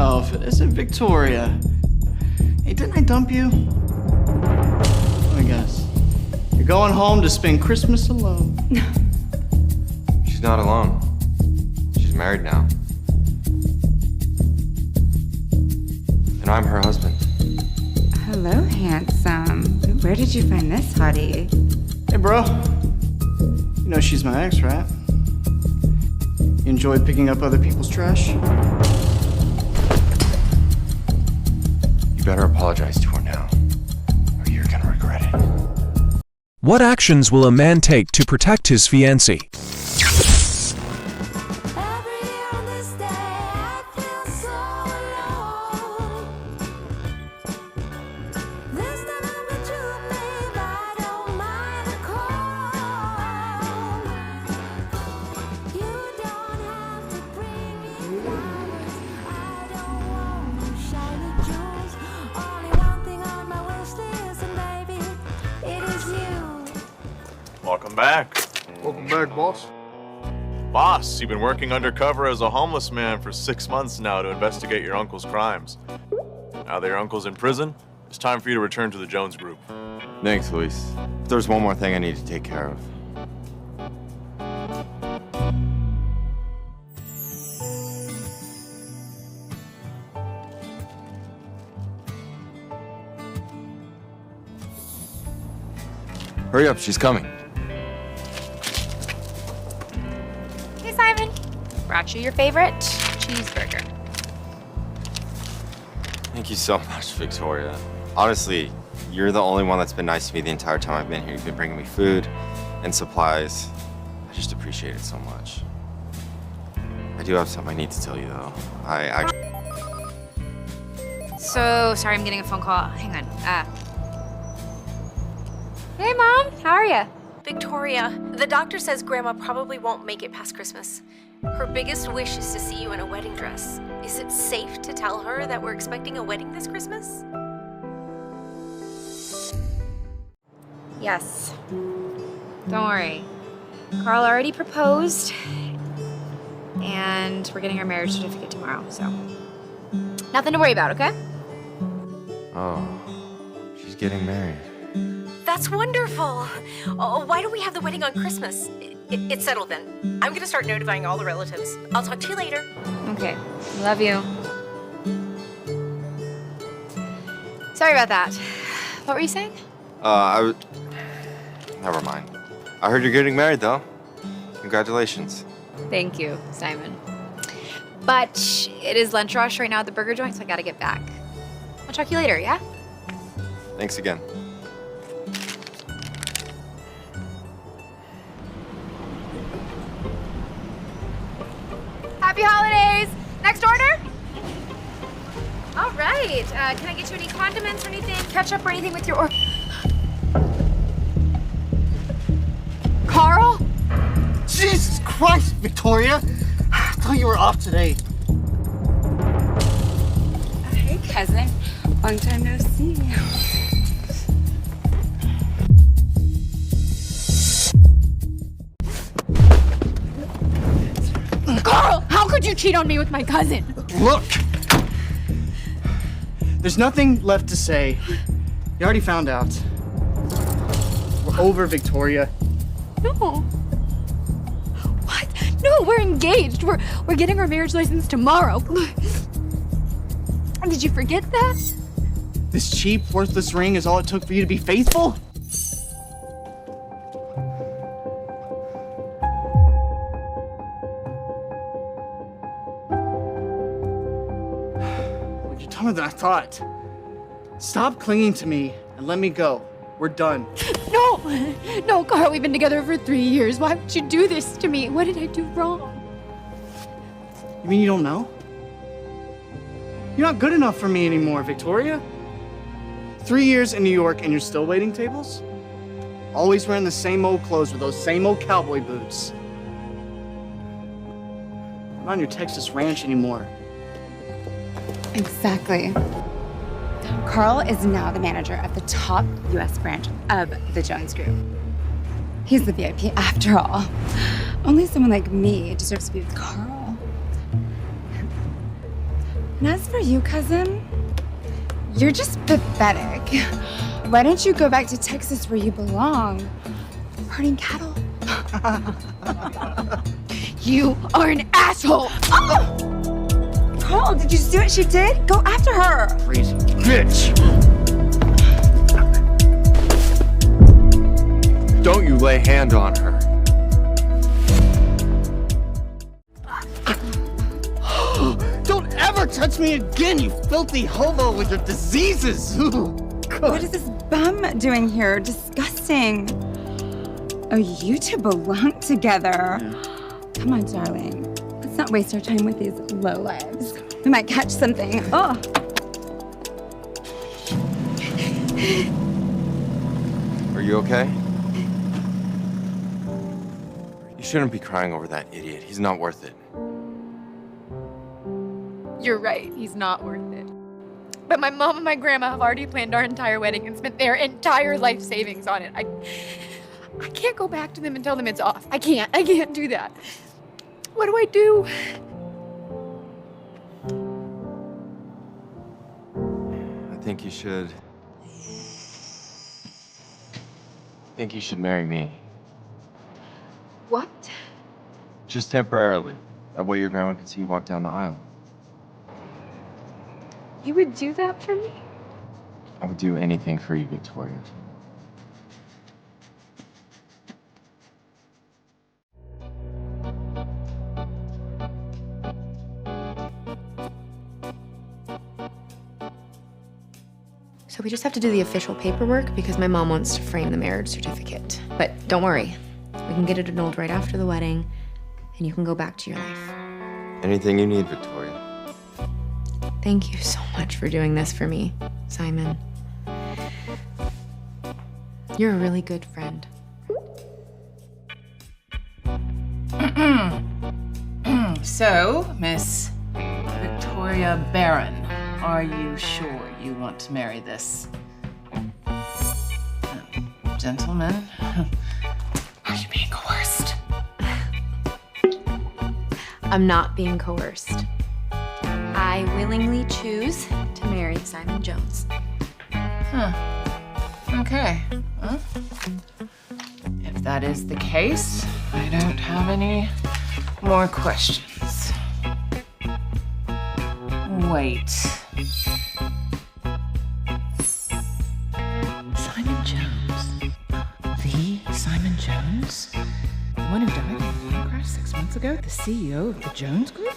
Oh, if it isn't Victoria. Hey, didn't I dump you? I guess. You're going home to spend Christmas alone. She's not alone. She's married now. And I'm her husband. Hello, handsome. Where did you find this hottie? Hey, bro. You know she's my ex, right? You enjoy picking up other people's trash? You better apologize to her now, or you're gonna regret it. What actions will a man take to protect his fiancée? Welcome back. Welcome back, boss. Boss, you've been working undercover as a homeless man for 6 months now to investigate your uncle's crimes. Now that your uncle's in prison, it's time for you to return to the Jones Group. Thanks, Luis. There's one more thing I need to take care of. Hurry up, she's coming. Hey, Simon. Brought you your favorite cheeseburger. Thank you so much, Victoria. Honestly, you're the only one that's been nice to me the entire time I've been here. You've been bringing me food and supplies. I just appreciate it so much. I do have something I need to tell you, though. I actually... So, sorry, I'm getting a phone call. Hang on. Hey, Mom. How are you? Victoria, the doctor says Grandma probably won't make it past Christmas. Her biggest wish is to see you in a wedding dress. Is it safe to tell her that we're expecting a wedding this Christmas? Yes. Don't worry. Carl already proposed, and we're getting our marriage certificate tomorrow, so nothing to worry about, okay? Oh, she's getting married. That's wonderful. Oh, why don't we have the wedding on Christmas? It's settled then. I'm gonna start notifying all the relatives. I'll talk to you later. Okay. Love you. Sorry about that. What were you saying? Never mind. I heard you're getting married, though. Congratulations. Thank you, Simon. But it is lunch rush right now at the burger joint, so I gotta get back. I'll talk to you later, yeah? Thanks again. Happy holidays! Next order? All right. Can I get you any condiments or anything? Ketchup or anything with your order? Carl? Jesus Christ, Victoria! I thought you were off today. Hey, cousin. Long time no see. Carl, how could you cheat on me with my cousin? Look! There's nothing left to say. You already found out. We're over, Victoria. No. What? No, we're engaged. We're getting our marriage license tomorrow. Did you forget that? This cheap, worthless ring is all it took for you to be faithful? You're dumber than I thought. Stop clinging to me and let me go. We're done. No! No, Carl, we've been together for 3 years. Why would you do this to me? What did I do wrong? You mean you don't know? You're not good enough for me anymore, Victoria. 3 years in New York and you're still waiting tables? Always wearing the same old clothes with those same old cowboy boots. I'm not on your Texas ranch anymore. Exactly. Carl is now the manager of the top U.S. branch of the Jones Group. He's the VIP after all. Only someone like me deserves to be with Carl. And as for you, cousin, you're just pathetic. Why don't you go back to Texas where you belong? Herding cattle. You are an asshole! Oh! Carl, did you see what she did? Go after her! Crazy bitch! Don't you lay hand on her. Don't ever touch me again, you filthy hobo with your diseases! What is this bum doing here? Disgusting. Oh, you two belong together. Come on, darling. Let's not waste our time with these lowlives. We might catch something. Oh. Are you okay? You shouldn't be crying over that idiot. He's not worth it. You're right, he's not worth it. But my mom and my grandma have already planned our entire wedding and spent their entire life savings on it. I can't go back to them and tell them it's off. I can't do that. What do I do? I think you should marry me. What? Just temporarily. That way your grandma can see you walk down the aisle. You would do that for me? I would do anything for you, Victoria. So we just have to do the official paperwork because my mom wants to frame the marriage certificate. But don't worry, we can get it annulled right after the wedding, and you can go back to your life. Anything you need, Victoria. Thank you so much for doing this for me, Simon. You're a really good friend. So, Miss Victoria Barron, are you sure you want to marry this gentleman? Are you being coerced? I'm not being coerced. I willingly choose to marry Simon Jones. Okay. Well, if that is the case, I don't have any more questions. Wait. Simon Jones? The Simon Jones? The one who died in a plane crash 6 months ago? The CEO of the Jones Group?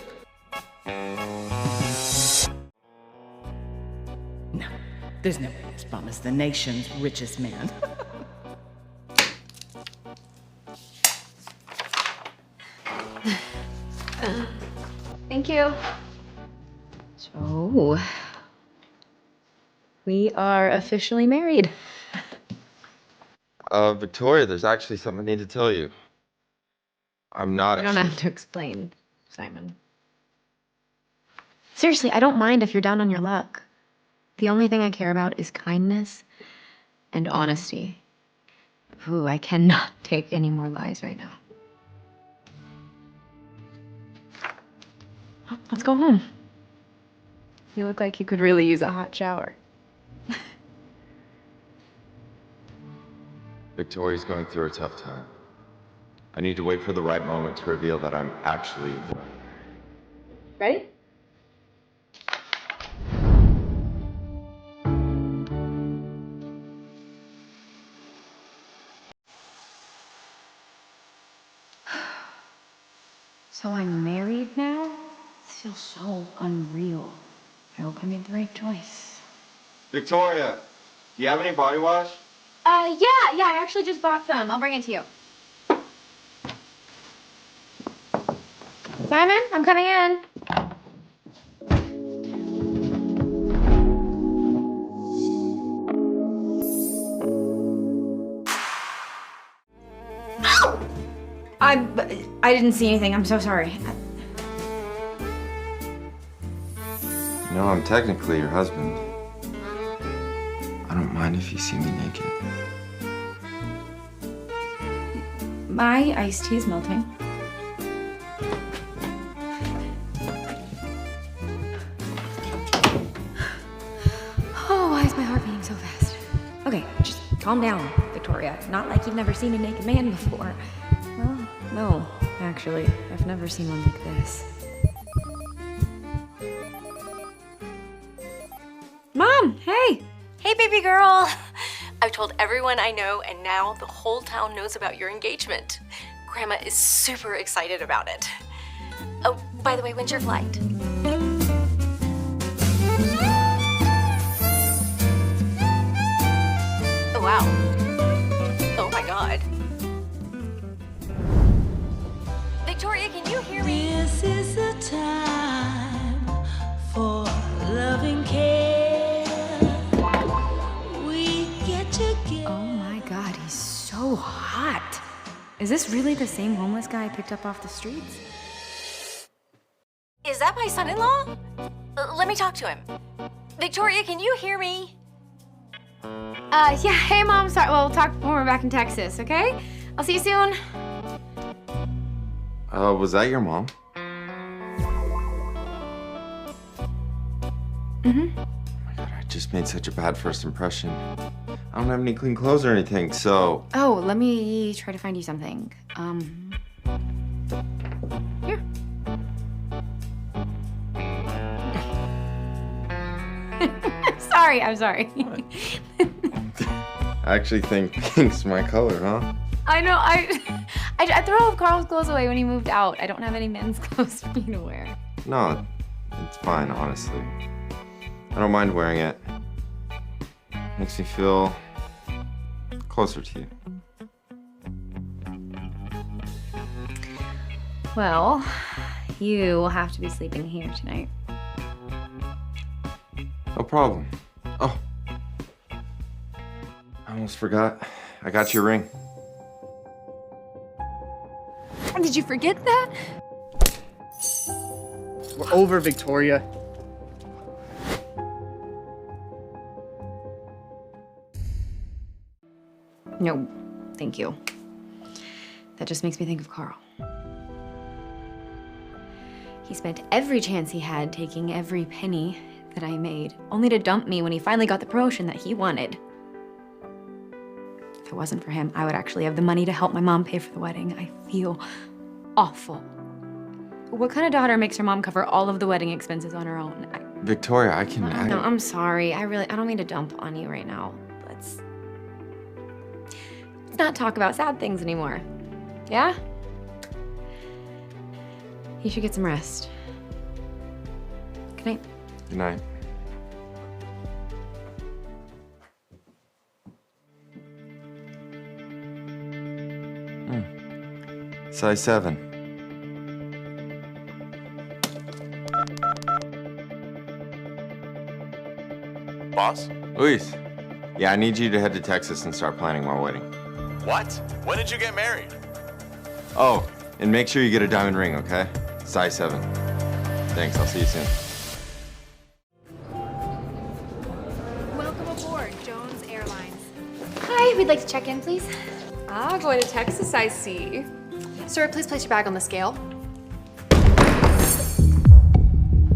No, there's no way this bum is the nation's richest man. Thank you. So, we are officially married. Victoria, there's actually something I need to tell you. I'm not. You don't have to explain, Simon. Seriously, I don't mind if you're down on your luck. The only thing I care about is kindness and honesty. Ooh, I cannot take any more lies right now. Let's go home. You look like you could really use a hot shower. Victoria's going through a tough time. I need to wait for the right moment to reveal that I'm actually. Ready? So I'm married now? This feels so unreal. I hope I made the right choice. Victoria, do you have any body wash? Yeah, I actually just bought some. I'll bring it to you. Simon, I'm coming in. I didn't see anything. I'm so sorry. You know, I'm technically your husband. I don't mind if you see me naked. My iced tea is melting. Calm down, Victoria. Not like you've never seen a naked man before. Well, no, actually. I've never seen one like this. Mom, hey! Hey, baby girl. I've told everyone I know, and now the whole town knows about your engagement. Grandma is super excited about it. Oh, by the way, when's your flight? Oh, wow. Oh, my God. Victoria, can you hear me? This is the time for loving care. We get together. Oh my God, he's so hot. Is this really the same homeless guy I picked up off the streets? Is that my son-in-law? Let me talk to him. Victoria, can you hear me? Yeah, hey Mom, sorry, we'll talk when we're back in Texas, okay? I'll see you soon. Was that your mom? Mm-hmm. Oh my God, I just made such a bad first impression. I don't have any clean clothes or anything, so... Oh, let me try to find you something. Here. I'm sorry. I actually think pink's my color, huh? I know, I threw all of Carl's clothes away when he moved out. I don't have any men's clothes for me to wear. No, it's fine, honestly. I don't mind wearing it. Makes me feel closer to you. Well, you will have to be sleeping here tonight. No problem. Oh, I almost forgot. I got your ring. Did you forget that? We're over, Victoria. No, thank you. That just makes me think of Carl. He spent every chance he had taking every penny that I made, only to dump me when he finally got the promotion that he wanted. If it wasn't for him, I would actually have the money to help my mom pay for the wedding. I feel awful. What kind of daughter makes her mom cover all of the wedding expenses on her own? Victoria, I can... No, I'm sorry. I don't mean to dump on you right now. Let's not talk about sad things anymore. Yeah? You should get some rest. Good night. Good night. Size 7. Boss? Luis. Yeah, I need you to head to Texas and start planning my wedding. What? When did you get married? Oh, and make sure you get a diamond ring, okay? Size 7. Thanks, I'll see you soon. Welcome aboard, Jones Airlines. Hi, we'd like to check in, please. Ah, going to Texas, I see. Sir, please place your bag on the scale.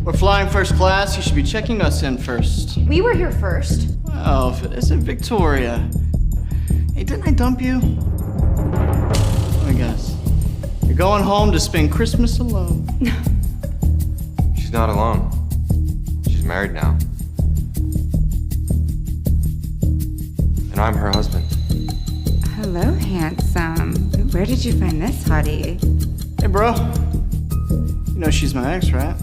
We're flying first class. You should be checking us in first. We were here first. Well, if it isn't Victoria. Hey, didn't I dump you? I guess. You're going home to spend Christmas alone. She's not alone. She's married now. And I'm her husband. Hello, handsome. Where did you find this hottie? Hey, bro. You know she's my ex, right?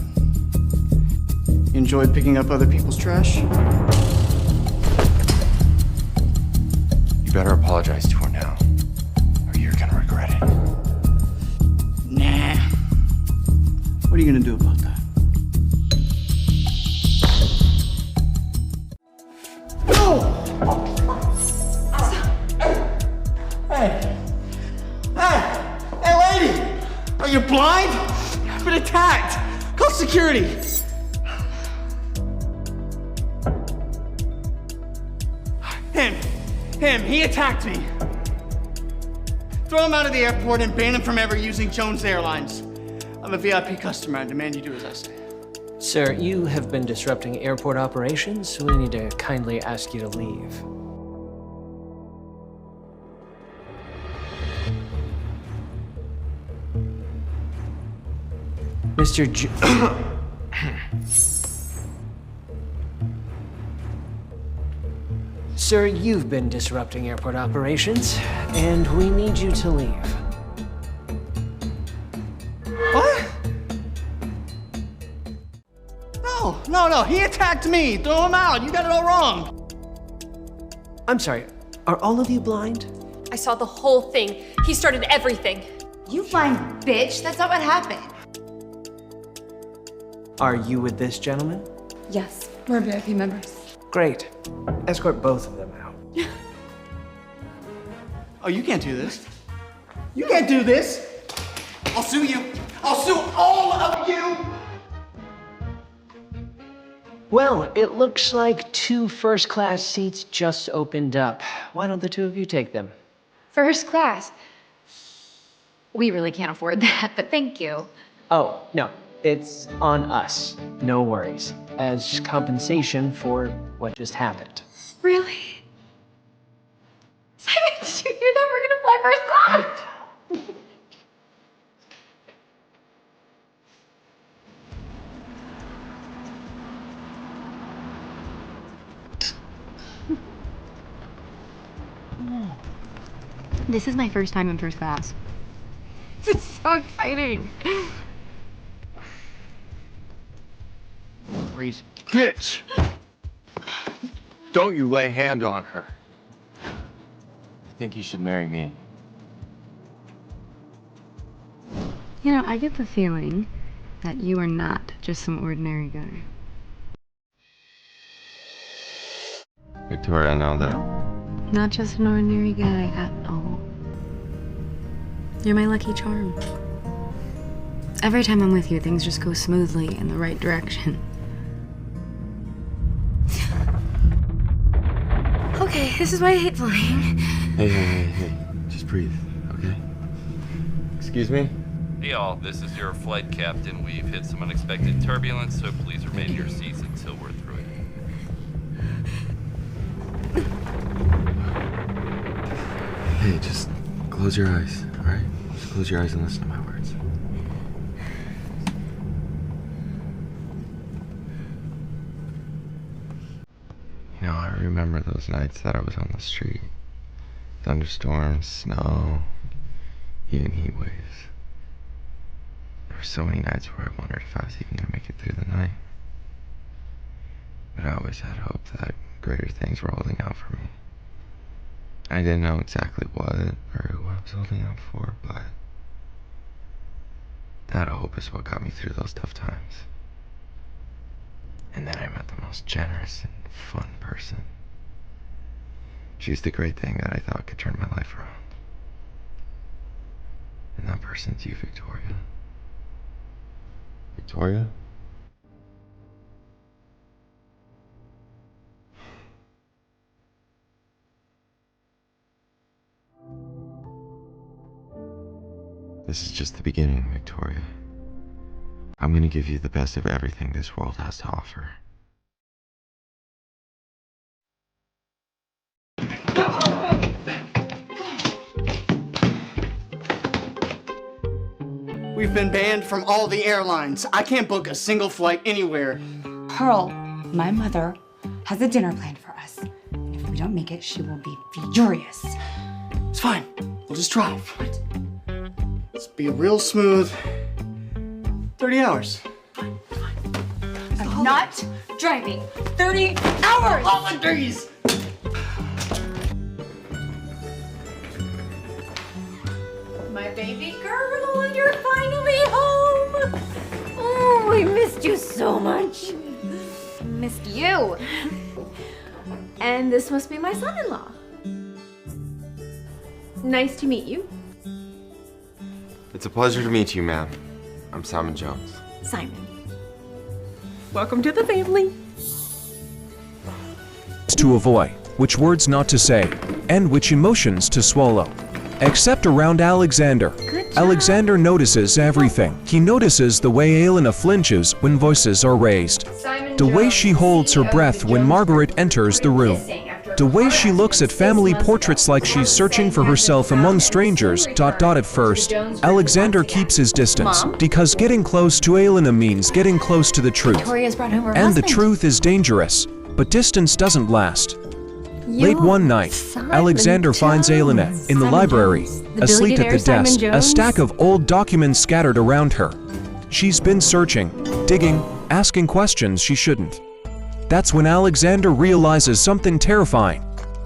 You enjoy picking up other people's trash? You better apologize to her now, or you're gonna regret it. Nah. What are you gonna do about that? Hey, lady! Are you blind? I've been attacked! Call security! Him, he attacked me. Throw him out of the airport and ban him from ever using Jones Airlines. I'm a VIP customer. I demand you do as I say. Sir, you have been disrupting airport operations, so we need to kindly ask you to leave. Mr. Sir, you've been disrupting airport operations, and we need you to leave. What? No, he attacked me. Throw him out. You got it all wrong. I'm sorry, are all of you blind? I saw the whole thing. He started everything. You fine bitch. That's not what happened. Are you with this gentleman? Yes, we're VIP members. Great. Escort both of them out. Oh, you can't do this. You can't do this. I'll sue you. I'll sue all of you. Well, it looks like 2 first-class seats just opened up. Why don't the 2 of you take them? First class. We really can't afford that, but thank you. Oh, no. It's on us. No worries. As compensation for what just happened. Really? Simon, did you hear that? We're gonna fly first class. This is my first time in first class. It's so exciting. Crazy bitch! Don't you lay hand on her. I think you should marry me. You know, I get the feeling that you are not just some ordinary guy. Victoria, I know that. Not just an ordinary guy at all. You're my lucky charm. Every time I'm with you, things just go smoothly in the right direction. Okay, this is why I hate flying. Hey. Just breathe, okay? Excuse me? Hey all, this is your flight captain. We've hit some unexpected turbulence, so please remain in your seats until we're through it. Hey, just close your eyes, all right? Just close your eyes and listen to my words. You know, I remember those nights that I was on the street. Thunderstorms, snow, even heat waves. There were so many nights where I wondered if I was even gonna make it through the night. But I always had hope that greater things were holding out for me. I didn't know exactly what or who I was holding out for, but that hope is what got me through those tough times. And then I met the most generous and fun person. She was the great thing that I thought could turn my life around. And that person's you, Victoria. Victoria? This is just the beginning, Victoria. I'm gonna give you the best of everything this world has to offer. We've been banned from all the airlines. I can't book a single flight anywhere. Pearl, my mother, has a dinner planned for us. And if we don't make it, she will be furious. It's fine. We'll just drive. What? Let's be real smooth. 30 hours. I'm not driving 30 hours! Holidays! My baby girl, you're finally home. Oh, I missed you so much. Missed you. And this must be my son-in-law. Nice to meet you. It's a pleasure to meet you, ma'am. I'm Simon Jones. Simon. Welcome to the family. To avoid, which words not to say, and which emotions to swallow. Except around Alexander. Alexander notices everything. He notices the way Elena flinches when voices are raised. The way she holds her breath when Margaret enters the room. After The way she looks at family portraits like she's searching for herself among strangers. At first, Alexander keeps his distance because getting close to Elena means getting close to the truth. Victoria's brought home her And the husband. truth is dangerous, but distance doesn't last. Late one night, Alexander finds Elena in the library, asleep at the desk, a stack of old documents scattered around her. She's been searching, digging, asking questions she shouldn't. That's when Alexander realizes something terrifying.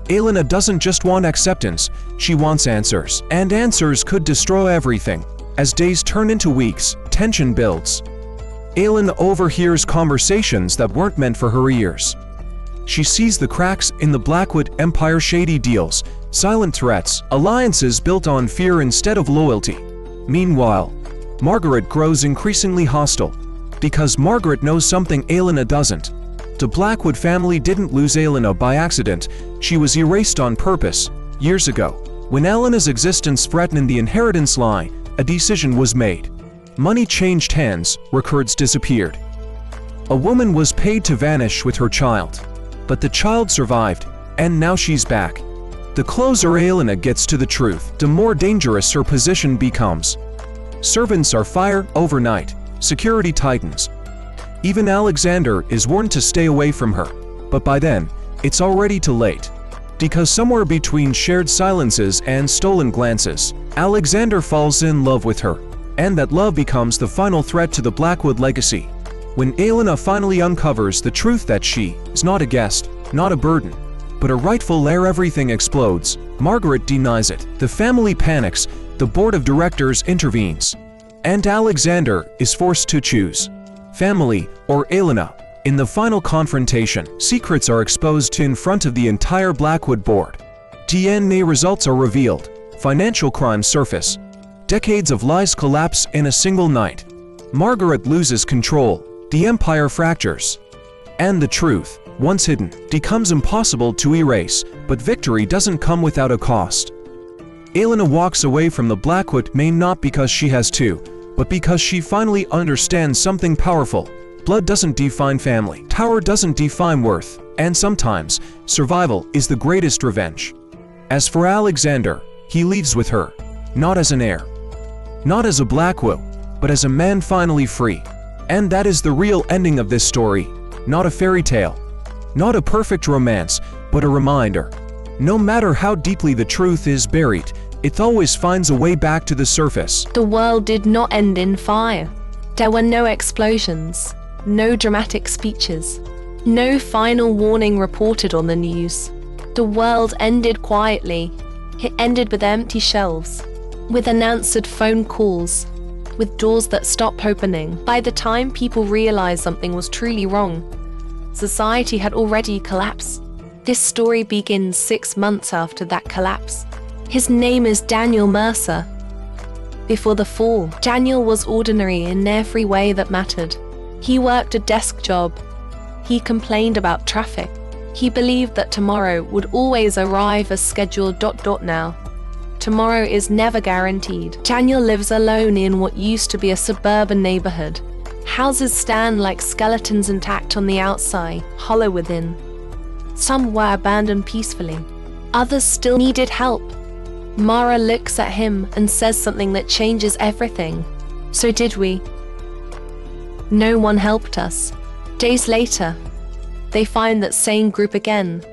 Elena doesn't just want acceptance, she wants answers. And answers could destroy everything. As days turn into weeks, tension builds. Elena overhears conversations that weren't meant for her ears. She sees the cracks in the Blackwood Empire, shady deals, silent threats, alliances built on fear instead of loyalty. Meanwhile, Margaret grows increasingly hostile, because Margaret knows something Elena doesn't. The Blackwood family didn't lose Elena by accident, she was erased on purpose. Years ago, when Elena's existence threatened the inheritance line, a decision was made. Money changed hands, records disappeared. A woman was paid to vanish with her child. But the child survived, and now she's back. The closer Elena gets to the truth, the more dangerous her position becomes. Servants are fired overnight, security tightens. Even Alexander is warned to stay away from her, but by then, it's already too late. Because somewhere between shared silences and stolen glances, Alexander falls in love with her, and that love becomes the final threat to the Blackwood legacy. When Elena finally uncovers the truth that she is not a guest, not a burden, but a rightful heir, everything explodes. Margaret denies it. The family panics, the board of directors intervenes. And Alexander is forced to choose family or Elena. In the final confrontation, secrets are exposed in front of the entire Blackwood board. DNA results are revealed, financial crimes surface. Decades of lies collapse in a single night. Margaret loses control. The empire fractures. And the truth, once hidden, becomes impossible to erase, but victory doesn't come without a cost. Elena walks away from the Blackwood main not because she has to, but because she finally understands something powerful. Blood doesn't define family, power doesn't define worth, and sometimes, survival is the greatest revenge. As for Alexander, he leaves with her, not as an heir, not as a Blackwood, but as a man finally free. And that is the real ending of this story, not a fairy tale, not a perfect romance, but a reminder. No matter how deeply the truth is buried, it always finds a way back to the surface. The world did not end in fire. There were no explosions, no dramatic speeches, no final warning reported on the news. The world ended quietly. It ended with empty shelves, with unanswered phone calls, with doors that stopped opening. By the time people realized something was truly wrong, society had already collapsed. This story begins 6 months after that collapse. His name is Daniel Mercer. Before the fall, Daniel was ordinary in every way that mattered. He worked a desk job. He complained about traffic. He believed that tomorrow would always arrive as scheduled. Now. Tomorrow is never guaranteed. Daniel lives alone in what used to be a suburban neighborhood. Houses stand like skeletons intact on the outside, hollow within. Some were abandoned peacefully. Others still needed help. Mara looks at him and says something that changes everything. So did we. No one helped us. Days later, they find that same group again.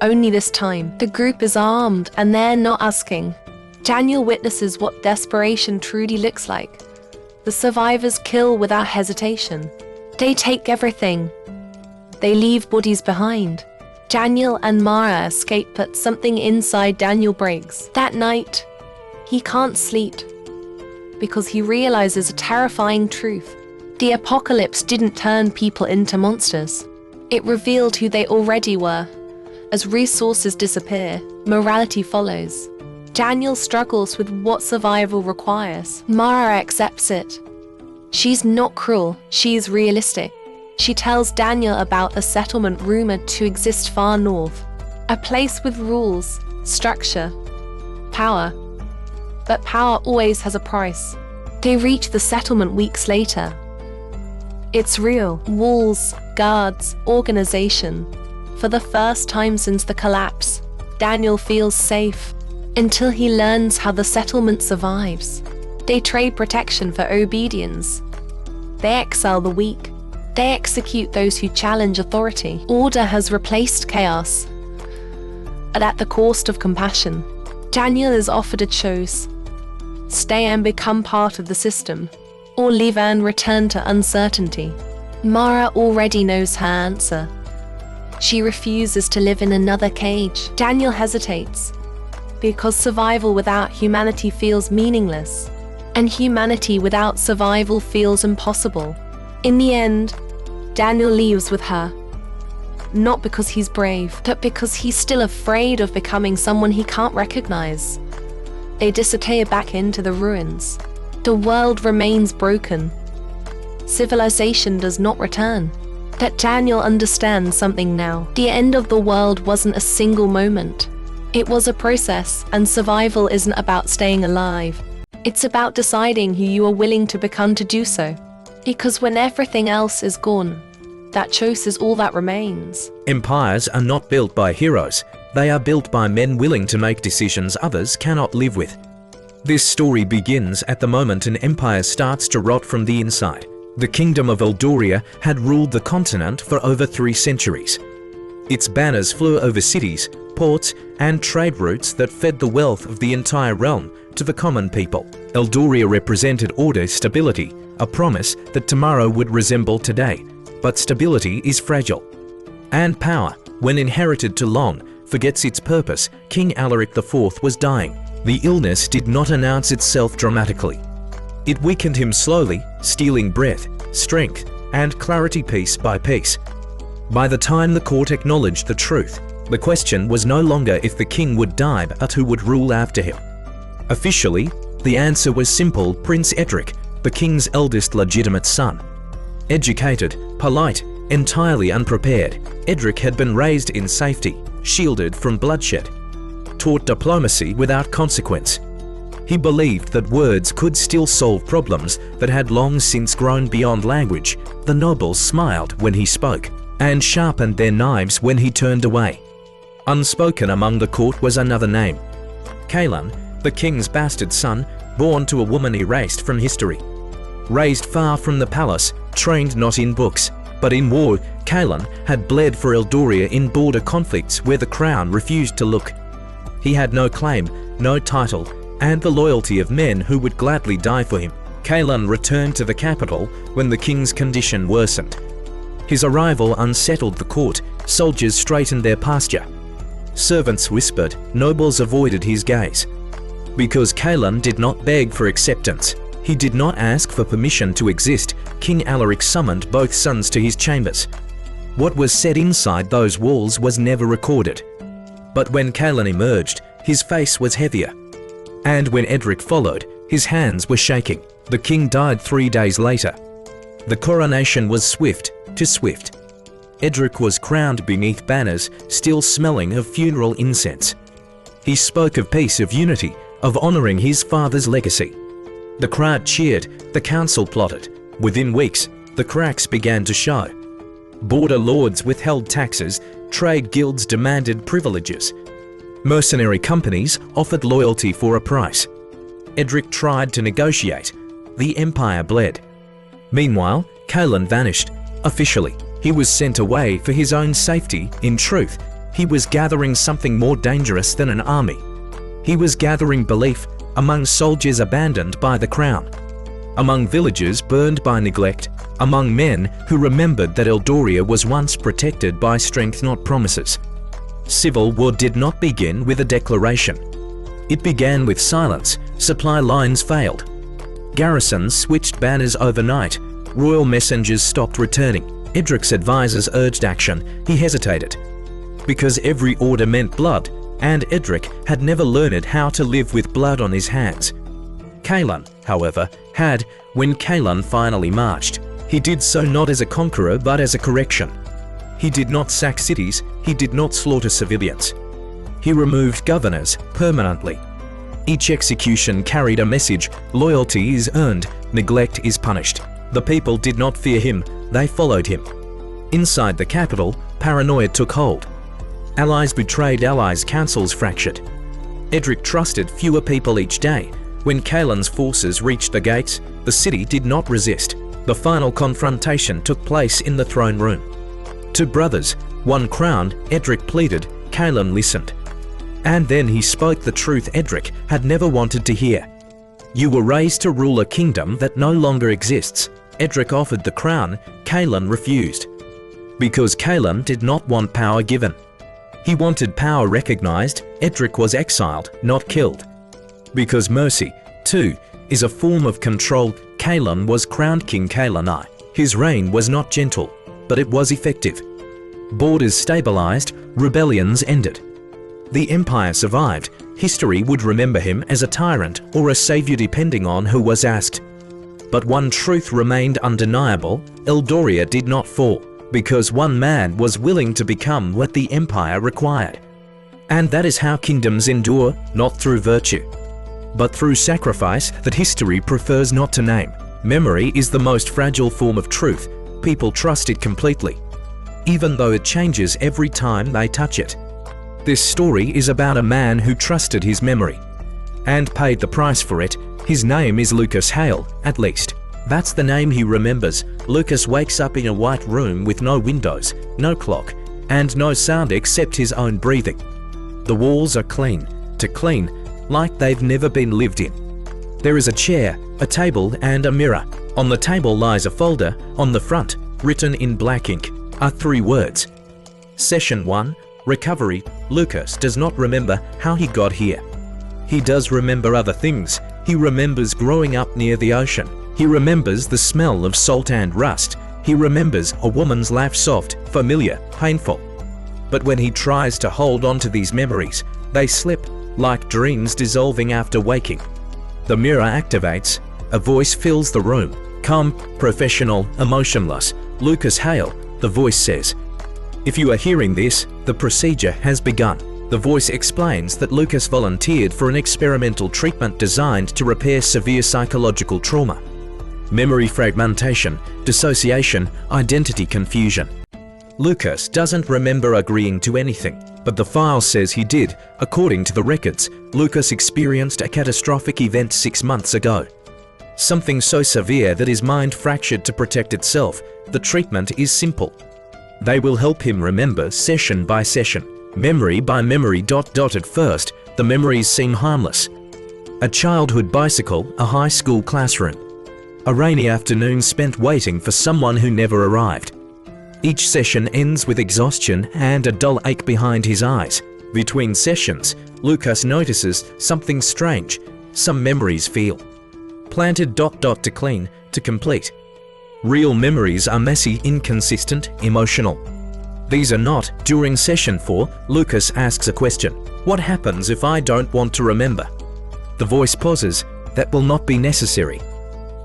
Only this time, the group is armed and they're not asking. Daniel witnesses what desperation truly looks like. The survivors kill without hesitation. They take everything. They leave bodies behind. Daniel and Mara escape, but something inside Daniel breaks. That night, he can't sleep because he realizes a terrifying truth. The apocalypse didn't turn people into monsters. It revealed who they already were. As resources disappear, morality follows. Daniel struggles with what survival requires. Mara accepts it. She's not cruel, she's realistic. She tells Daniel about a settlement rumored to exist far north. A place with rules, structure, power. But power always has a price. They reach the settlement weeks later. It's real. Walls, guards, organization. For the first time since the collapse, Daniel feels safe until he learns how the settlement survives. They trade protection for obedience. They exile the weak. They execute those who challenge authority. Order has replaced chaos, but at the cost of compassion. Daniel is offered a choice: stay and become part of the system, or leave and return to uncertainty. Mara already knows her answer. She refuses to live in another cage. Daniel hesitates because survival without humanity feels meaningless, and humanity without survival feels impossible. In the end, Daniel leaves with her, not because he's brave, but because he's still afraid of becoming someone he can't recognize. They disappear back into the ruins. The world remains broken. Civilization does not return. But Daniel understands something now. The end of the world wasn't a single moment. It was a process, and survival isn't about staying alive. It's about deciding who you are willing to become to do so. Because when everything else is gone, that choice is all that remains. Empires are not built by heroes. They are built by men willing to make decisions others cannot live with. This story begins at the moment an empire starts to rot from the inside. The kingdom of Eldoria had ruled the continent for over 3 centuries. Its banners flew over cities, ports, and trade routes that fed the wealth of the entire realm to the common people. Eldoria represented order, stability, a promise that tomorrow would resemble today. But stability is fragile. And power, when inherited too long, forgets its purpose. King Alaric IV was dying. The illness did not announce itself dramatically. It weakened him slowly, stealing breath, strength, and clarity piece by piece. By the time the court acknowledged the truth, the question was no longer if the king would die but who would rule after him. Officially, the answer was simple: Prince Edric, the king's eldest legitimate son. Educated, polite, entirely unprepared, Edric had been raised in safety, shielded from bloodshed, taught diplomacy without consequence. He believed that words could still solve problems that had long since grown beyond language. The nobles smiled when he spoke, and sharpened their knives when he turned away. Unspoken among the court was another name: Kaelan, the king's bastard son, born to a woman erased from history. Raised far from the palace, trained not in books, but in war, Kaelan had bled for Eldoria in border conflicts where the crown refused to look. He had no claim, no title, and the loyalty of men who would gladly die for him. Kaelan returned to the capital when the king's condition worsened. His arrival unsettled the court. Soldiers straightened their posture. Servants whispered. Nobles avoided his gaze. Because Kaelan did not beg for acceptance. He did not ask for permission to exist. King Alaric summoned both sons to his chambers. What was said inside those walls was never recorded. But when Kaelan emerged, his face was heavier. And when Edric followed, his hands were shaking. The king died 3 days later. The coronation was swift to swift. Edric was crowned beneath banners still smelling of funeral incense. He spoke of peace, of unity, of honouring his father's legacy. The crowd cheered, the council plotted. Within weeks, the cracks began to show. Border lords withheld taxes, trade guilds demanded privileges. Mercenary companies offered loyalty for a price. Edric tried to negotiate. The empire bled. Meanwhile, Kaelan vanished. Officially, he was sent away for his own safety. In truth, he was gathering something more dangerous than an army. He was gathering belief among soldiers abandoned by the crown, among villagers burned by neglect, among men who remembered that Eldoria was once protected by strength, not promises. Civil war did not begin with a declaration. It began with silence. Supply lines failed. Garrisons switched banners overnight. Royal messengers stopped returning. Edric's advisors urged action. He hesitated. Because every order meant blood, and Edric had never learned how to live with blood on his hands. Kaelan, however, had, when Kaelan finally marched. He did so not as a conqueror but as a correction. He did not sack cities, he did not slaughter civilians. He removed governors permanently. Each execution carried a message: loyalty is earned, neglect is punished. The people did not fear him, they followed him. Inside the capital, paranoia took hold. Allies betrayed allies, councils fractured. Edric trusted fewer people each day. When Kaelin's forces reached the gates, the city did not resist. The final confrontation took place in the throne room. Two brothers, one crowned, Edric pleaded, Kaelin listened. And then he spoke the truth Edric had never wanted to hear. You were raised to rule a kingdom that no longer exists. Edric offered the crown, Kaelin refused. Because Kaelin did not want power given. He wanted power recognized, Edric was exiled, not killed. Because mercy, too, is a form of control, Kaelin was crowned King Kaelin I. His reign was not gentle, but it was effective. Borders stabilized, rebellions ended. The empire survived. History would remember him as a tyrant or a savior depending on who was asked. But one truth remained undeniable, Eldoria did not fall, because one man was willing to become what the empire required. And that is how kingdoms endure, not through virtue, but through sacrifice that history prefers not to name. Memory is the most fragile form of truth. People trust it completely, even though it changes every time they touch it. This story is about a man who trusted his memory and paid the price for it. His name is Lucas Hale, at least. That's the name he remembers. Lucas wakes up in a white room with no windows, no clock, and no sound except his own breathing. The walls are clean, like they've never been lived in. There is a chair, a table, and a mirror. On the table lies a folder. On the front, written in black ink, are 3 words. Session 1, Recovery. Lucas does not remember how he got here. He does remember other things. He remembers growing up near the ocean. He remembers the smell of salt and rust. He remembers a woman's laugh, soft, familiar, painful. But when he tries to hold on to these memories, they slip, like dreams dissolving after waking. The mirror activates. A voice fills the room. Calm, professional, emotionless. Lucas Hale, the voice says. If you are hearing this, the procedure has begun. The voice explains that Lucas volunteered for an experimental treatment designed to repair severe psychological trauma. Memory fragmentation, dissociation, identity confusion. Lucas doesn't remember agreeing to anything, but the file says he did. According to the records, Lucas experienced a catastrophic event 6 months ago. Something so severe that his mind fractured to protect itself. The treatment is simple. They will help him remember session by session, memory by memory. At first, the memories seem harmless. A childhood bicycle, a high school classroom. A rainy afternoon spent waiting for someone who never arrived. Each session ends with exhaustion and a dull ache behind his eyes. Between sessions, Lucas notices something strange. Some memories feel planted. To clean, to complete. Real memories are messy, inconsistent, emotional. These are not. During session 4, Lucas asks a question. What happens if I don't want to remember? The voice pauses. That will not be necessary.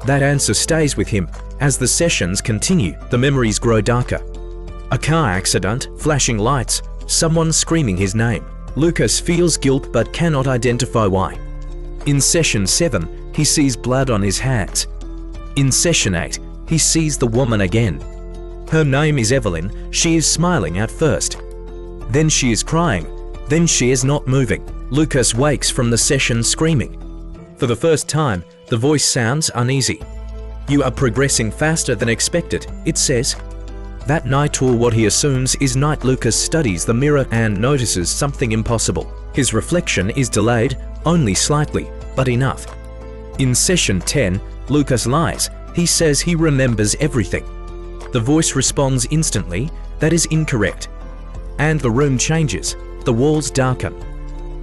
That answer stays with him. As the sessions continue, the memories grow darker. A car accident, flashing lights, someone screaming his name. Lucas feels guilt but cannot identify why. In session 7, he sees blood on his hands. In session 8, he sees the woman again. Her name is Evelyn. She is smiling at first. Then she is crying. Then she is not moving. Lucas wakes from the session screaming. For the first time, the voice sounds uneasy. You are progressing faster than expected, it says. That night, or what he assumes is night, Lucas studies the mirror and notices something impossible. His reflection is delayed, only slightly, but enough. In session 10, Lucas lies. He says he remembers everything. The voice responds instantly, that is incorrect. And the room changes. The walls darken.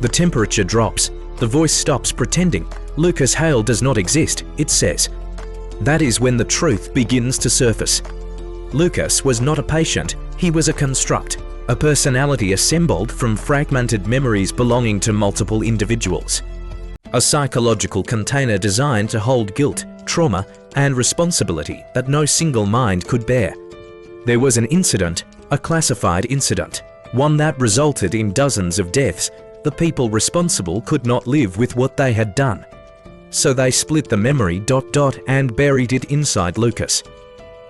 The temperature drops. The voice stops pretending. Lucas Hale does not exist, it says. That is when the truth begins to surface. Lucas was not a patient, he was a construct, a personality assembled from fragmented memories belonging to multiple individuals. A psychological container designed to hold guilt, trauma, and responsibility that no single mind could bear. There was an incident, a classified incident, one that resulted in dozens of deaths. The people responsible could not live with what they had done. So they split the memory ... and buried it inside Lucas.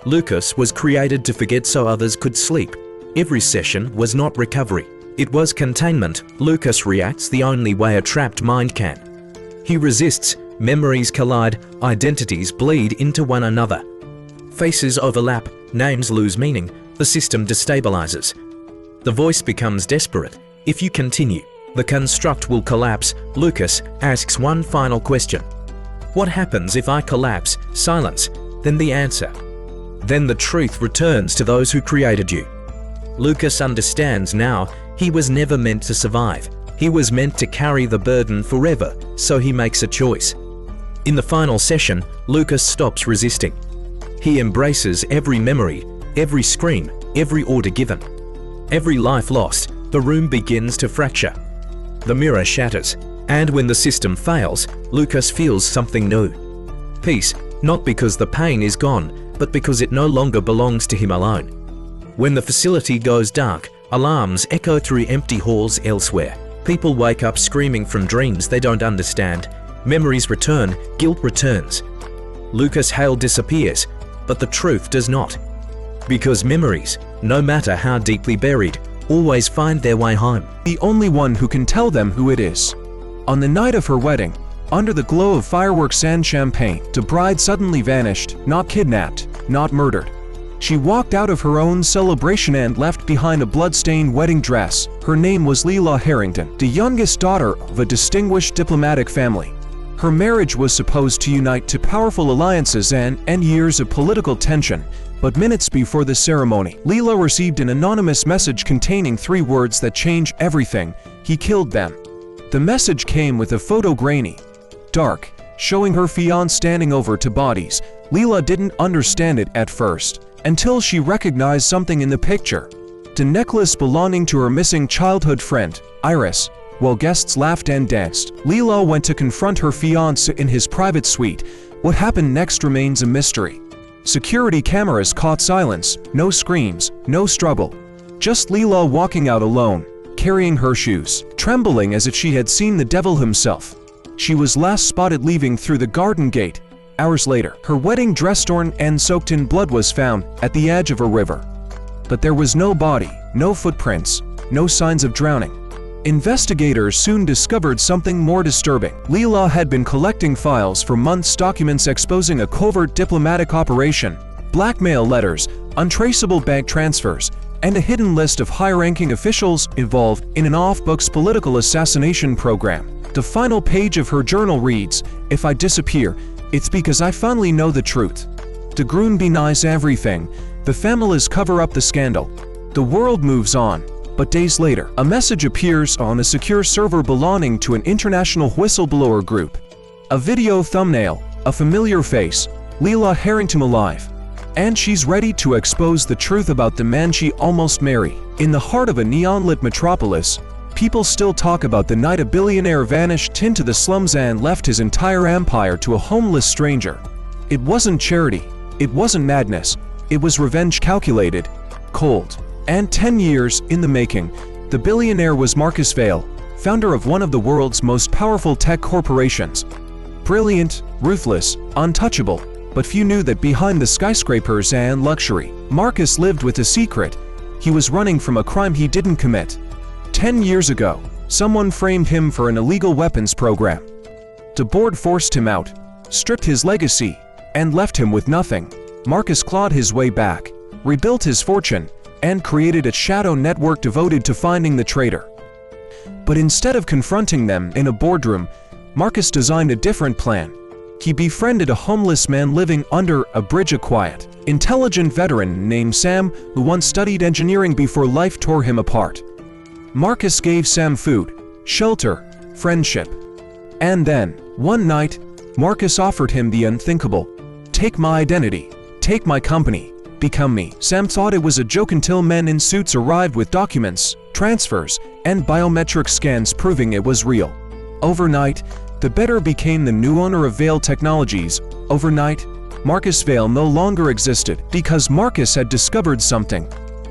Lucas was created to forget so others could sleep. Every session was not recovery. It was containment. Lucas reacts the only way a trapped mind can. He resists, memories collide, identities bleed into one another. Faces overlap, names lose meaning, the system destabilizes. The voice becomes desperate. If you continue, the construct will collapse. Lucas asks one final question. What happens if I collapse? Silence. Then the answer. Then the truth returns to those who created you. Lucas understands now he was never meant to survive. He was meant to carry the burden forever, so he makes a choice. In the final session, Lucas stops resisting. He embraces every memory, every scream, every order given. Every life lost, the room begins to fracture. The mirror shatters, and when the system fails, Lucas feels something new. Peace, not because the pain is gone, but because it no longer belongs to him alone. When the facility goes dark, alarms echo through empty halls elsewhere. People wake up screaming from dreams they don't understand. Memories return, guilt returns. Lucas Hale disappears, but the truth does not. Because memories, no matter how deeply buried, always find their way home. The only one who can tell them who it is. On the night of her wedding, under the glow of fireworks and champagne, the bride suddenly vanished, not kidnapped, not murdered. She walked out of her own celebration and left behind a blood-stained wedding dress. Her name was Leila Harrington, the youngest daughter of a distinguished diplomatic family. Her marriage was supposed to unite two powerful alliances and end years of political tension, but minutes before the ceremony, Leila received an anonymous message containing 3 words that change everything. He killed them. The message came with a photo grainy, dark, showing her fiancé standing over 2 bodies. Leila didn't understand it at first, until she recognized something in the picture. The necklace belonging to her missing childhood friend, Iris. While guests laughed and danced, Leila went to confront her fiancé in his private suite. What happened next remains a mystery. Security cameras caught silence, no screams, no struggle. Just Leila walking out alone, carrying her shoes, trembling as if she had seen the devil himself. She was last spotted leaving through the garden gate. Hours later, her wedding dress torn and soaked in blood was found at the edge of a river. But there was no body, no footprints, no signs of drowning. Investigators soon discovered something more disturbing. Leila had been collecting files for months, documents exposing a covert diplomatic operation, blackmail letters, untraceable bank transfers, and a hidden list of high-ranking officials involved in an off-books political assassination program. The final page of her journal reads, "If I disappear, it's because I finally know the truth. The Grun denies everything. The families cover up the scandal. The world moves on." But days later, a message appears on a secure server belonging to an international whistleblower group. A video thumbnail, a familiar face, Leila Harrington alive. And she's ready to expose the truth about the man she almost married. In the heart of a neon-lit metropolis, people still talk about the night a billionaire vanished into the slums and left his entire empire to a homeless stranger. It wasn't charity, it wasn't madness, it was revenge calculated, cold. And 10 years in the making, the billionaire was Marcus Vail, founder of one of the world's most powerful tech corporations. Brilliant, ruthless, untouchable, but few knew that behind the skyscrapers and luxury, Marcus lived with a secret. He was running from a crime he didn't commit. 10 years ago, someone framed him for an illegal weapons program. The board forced him out, stripped his legacy, and left him with nothing. Marcus clawed his way back, rebuilt his fortune, and created a shadow network devoted to finding the traitor. But instead of confronting them in a boardroom, Marcus designed a different plan. He befriended a homeless man living under a bridge, a quiet, intelligent veteran named Sam who once studied engineering before life tore him apart. Marcus gave Sam food, shelter, friendship. And then, one night, Marcus offered him the unthinkable. "Take my identity, take my company. Become me." Sam thought it was a joke until men in suits arrived with documents, transfers, and biometric scans proving it was real. Overnight, the better became the new owner of Vail Technologies. Overnight, Marcus Vail no longer existed because Marcus had discovered something.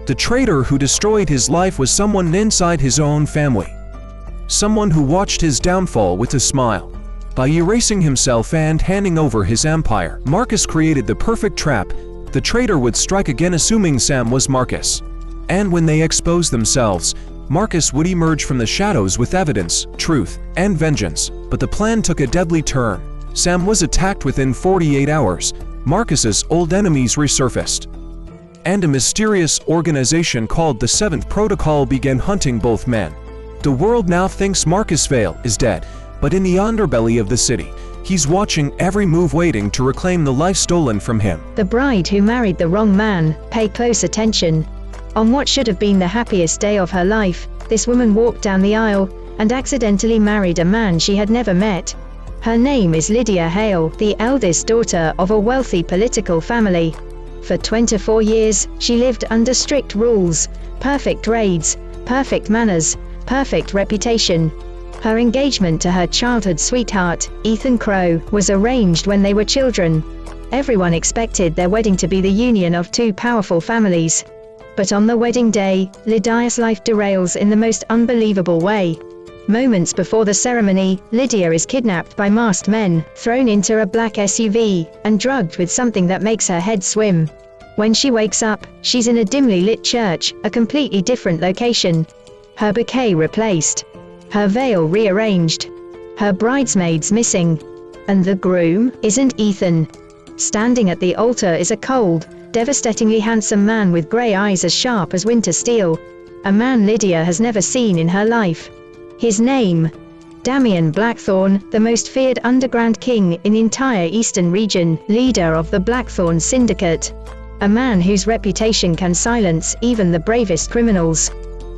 The traitor who destroyed his life was someone inside his own family. Someone who watched his downfall with a smile. By erasing himself and handing over his empire, Marcus created the perfect trap. The traitor would strike again assuming Sam was Marcus. And when they exposed themselves, Marcus would emerge from the shadows with evidence, truth, and vengeance, but the plan took a deadly turn. Sam was attacked within 48 hours. Marcus's old enemies resurfaced, and a mysterious organization called the Seventh Protocol began hunting both men. The world now thinks Marcus Vale is dead, but in the underbelly of the city, he's watching every move, waiting to reclaim the life stolen from him. The bride who married the wrong man. Pay close attention. On what should have been the happiest day of her life, this woman walked down the aisle and accidentally married a man she had never met. Her name is Lydia Hale, the eldest daughter of a wealthy political family. For 24 years, she lived under strict rules, perfect grades, perfect manners, perfect reputation. Her engagement to her childhood sweetheart, Ethan Crowe, was arranged when they were children. Everyone expected their wedding to be the union of two powerful families. But on the wedding day, Lydia's life derails in the most unbelievable way. Moments before the ceremony, Lydia is kidnapped by masked men, thrown into a black SUV, and drugged with something that makes her head swim. When she wakes up, she's in a dimly lit church, a completely different location. Her bouquet replaced. Her veil rearranged. Her bridesmaids missing. And the groom isn't Ethan. Standing at the altar is a cold, devastatingly handsome man with grey eyes as sharp as winter steel. A man Lydia has never seen in her life. His name, Damien Blackthorne, the most feared underground king in the entire eastern region, leader of the Blackthorne Syndicate. A man whose reputation can silence even the bravest criminals.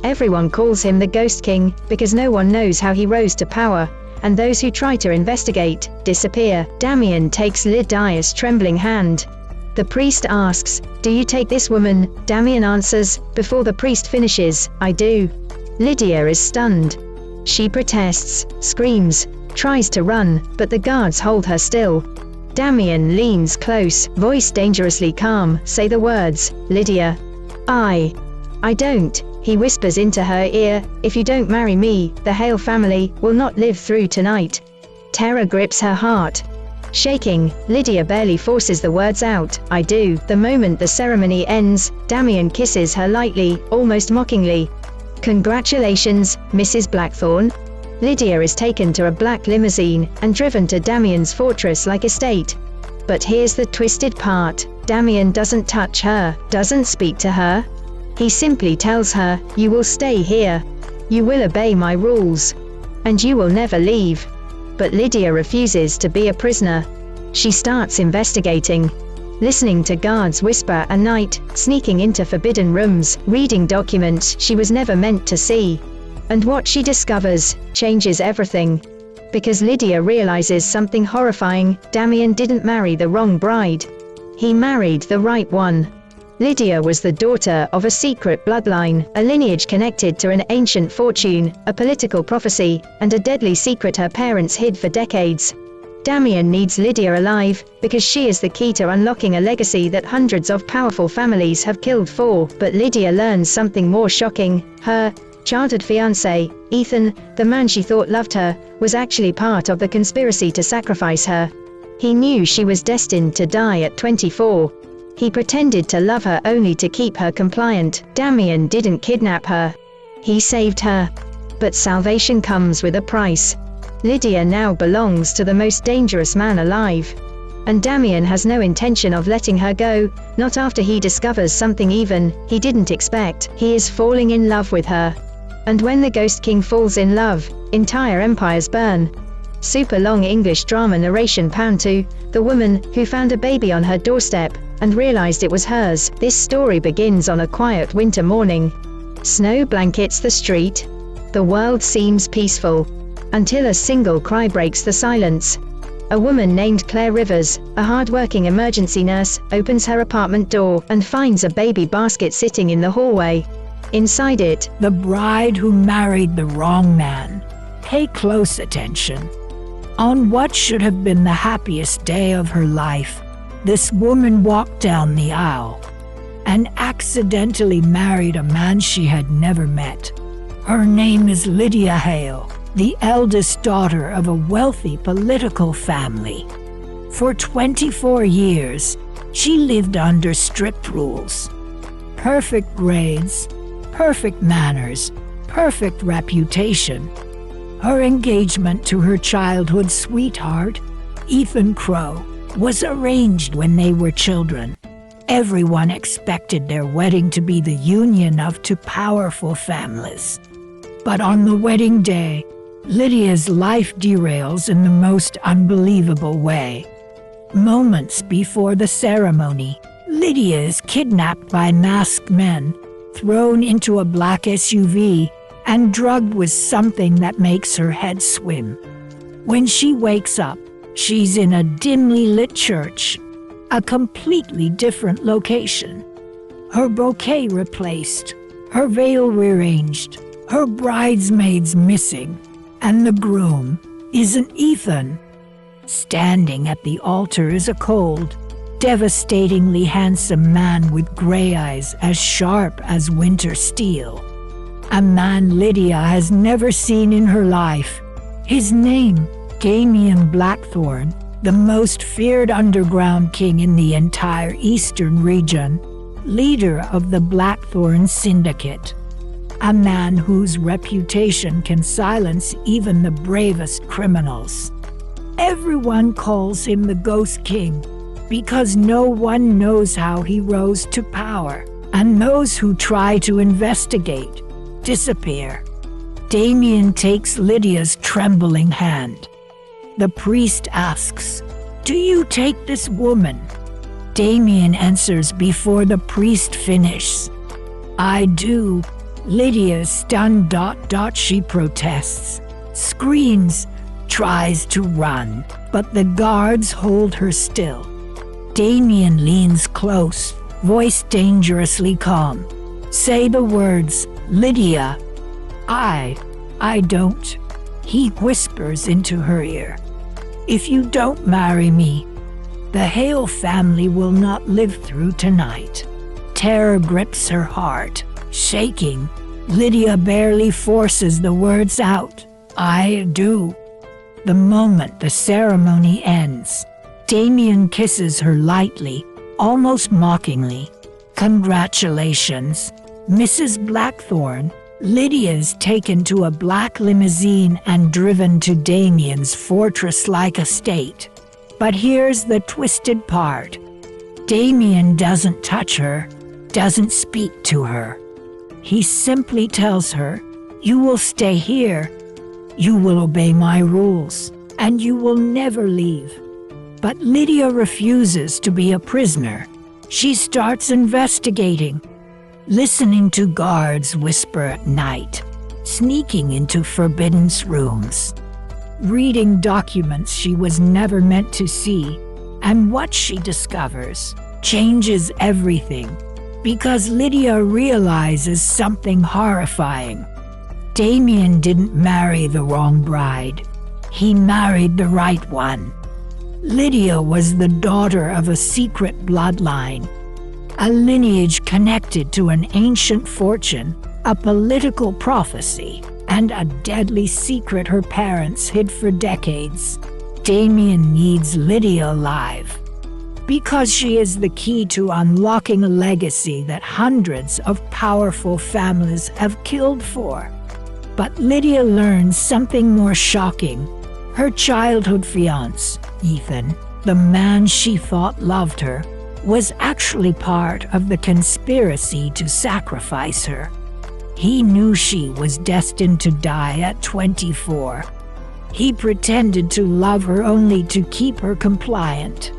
Everyone calls him the Ghost King because no one knows how he rose to power, and those who try to investigate disappear. Damien takes Lydia's trembling hand. The priest asks, "Do you take this woman?" Damien answers, before the priest finishes, "I do." Lydia is stunned. She protests, screams, tries to run, but the guards hold her still. Damien leans close, voice dangerously calm. "Say the words, Lydia." I don't," he whispers into her ear. "If you don't marry me, the Hale family will not live through tonight." Terror grips her heart. Shaking, Lydia barely forces the words out, "I do." The moment the ceremony ends, Damien kisses her lightly, almost mockingly. "Congratulations, Mrs. Blackthorne." Lydia is taken to a black limousine and driven to Damien's fortress-like estate. But here's the twisted part. Damien doesn't touch her, doesn't speak to her. He simply tells her, "You will stay here. You will obey my rules. And you will never leave." But Lydia refuses to be a prisoner. She starts investigating. Listening to guards whisper at night, sneaking into forbidden rooms, reading documents she was never meant to see. And what she discovers changes everything. Because Lydia realizes something horrifying. Damien didn't marry the wrong bride. He married the right one. Lydia was the daughter of a secret bloodline, a lineage connected to an ancient fortune, a political prophecy, and a deadly secret her parents hid for decades. Damien needs Lydia alive, because she is the key to unlocking a legacy that hundreds of powerful families have killed for. But Lydia learns something more shocking. Her childhood fiancé, Ethan, the man she thought loved her, was actually part of the conspiracy to sacrifice her. He knew she was destined to die at 24. He pretended to love her only to keep her compliant. Damien didn't kidnap her. He saved her. But salvation comes with a price. Lydia now belongs to the most dangerous man alive. And Damien has no intention of letting her go, not after he discovers something even he didn't expect. He is falling in love with her. And when the Ghost King falls in love, entire empires burn. Super long English drama narration. Pound 2, the woman who found a baby on her doorstep and realized it was hers. This story begins on a quiet winter morning. Snow blankets the street. The world seems peaceful. Until a single cry breaks the silence. A woman named Claire Rivers, a hard-working emergency nurse, opens her apartment door and finds a baby basket sitting in the hallway. Inside it, "The bride who married the wrong man." Pay close attention. On what should have been the happiest day of her life, this woman walked down the aisle and accidentally married a man she had never met. Her name is Lydia Hale, the eldest daughter of a wealthy political family. For 24 years, she lived under strict rules. Perfect grades, perfect manners, perfect reputation. Her engagement to her childhood sweetheart, Ethan Crowe, was arranged when they were children. Everyone expected their wedding to be the union of two powerful families. But on the wedding day, Lydia's life derails in the most unbelievable way. Moments before the ceremony, Lydia is kidnapped by masked men, thrown into a black SUV, and drugged with something that makes her head swim. When she wakes up, she's in a dimly lit church, a completely different location. Her bouquet replaced, her veil rearranged, her bridesmaids missing, and the groom isn't Ethan. Standing at the altar is a cold, devastatingly handsome man with gray eyes as sharp as winter steel. A man Lydia has never seen in her life. His name, Damien Blackthorne, the most feared underground king in the entire eastern region, leader of the Blackthorne Syndicate. A man whose reputation can silence even the bravest criminals. Everyone calls him the Ghost King because no one knows how he rose to power, and those who try to investigate disappear. Damien takes Lydia's trembling hand. The priest asks, "Do you take this woman?" Damien answers before the priest finishes, "I do." Lydia is stunned. She protests, screams, tries to run, but the guards hold her still. Damien leans close, voice dangerously calm. "Say the words, Lydia." I don't." He whispers into her ear. "If you don't marry me, the Hale family will not live through tonight." Terror grips her heart. Shaking, Lydia barely forces the words out. "I do." The moment the ceremony ends, Damien kisses her lightly, almost mockingly. "Congratulations, Mrs. Blackthorne." Lydia is taken to a black limousine and driven to Damien's fortress-like estate. But here's the twisted part. Damien doesn't touch her, doesn't speak to her. He simply tells her, "You will stay here, you will obey my rules, and you will never leave." But Lydia refuses to be a prisoner. She starts investigating, listening to guards whisper at night, sneaking into forbidden rooms, reading documents she was never meant to see, and what she discovers changes everything, because Lydia realizes something horrifying. Damien didn't marry the wrong bride. He married the right one. Lydia was the daughter of a secret bloodline, a lineage connected to an ancient fortune, a political prophecy, and a deadly secret her parents hid for decades. Damien needs Lydia alive, because she is the key to unlocking a legacy that hundreds of powerful families have killed for. But Lydia learns something more shocking. Her childhood fiancé, Ethan, the man she thought loved her, was actually part of the conspiracy to sacrifice her. He knew she was destined to die at 24. He pretended to love her only to keep her compliant.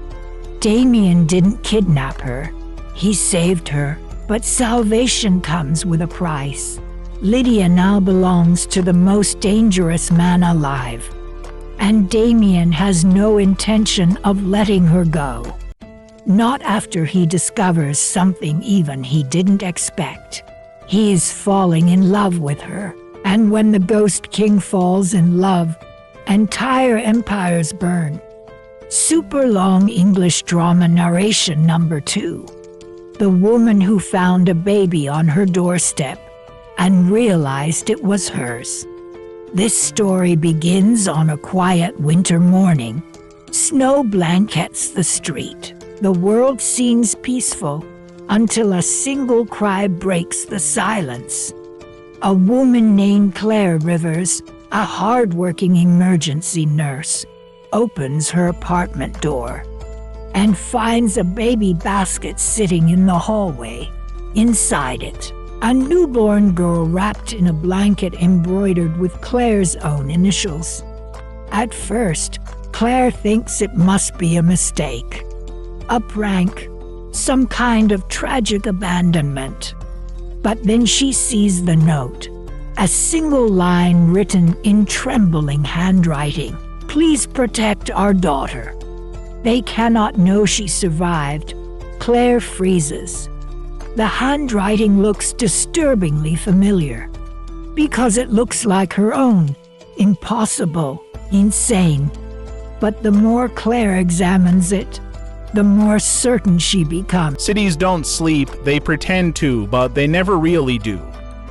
Damien didn't kidnap her. He saved her, but salvation comes with a price. Lydia now belongs to the most dangerous man alive, and Damien has no intention of letting her go. Not after he discovers something even he didn't expect. He is falling in love with her, and when the Ghost King falls in love, entire empires burn. Super long English drama narration number 2. The woman who found a baby on her doorstep and realized it was hers. This story begins on a quiet winter morning. Snow blankets the street. The world seems peaceful until a single cry breaks the silence. A woman named Claire Rivers, a hard-working emergency nurse, opens her apartment door and finds a baby basket sitting in the hallway. Inside it, a newborn girl wrapped in a blanket embroidered with Claire's own initials. At first, Claire thinks it must be a mistake, a prank, some kind of tragic abandonment. But then she sees the note, a single line written in trembling handwriting. "Please protect our daughter." They cannot know she survived. Claire freezes. The handwriting looks disturbingly familiar, because it looks like her own. Impossible, insane. But the more Claire examines it, the more certain she becomes. Cities don't sleep, they pretend to, but they never really do.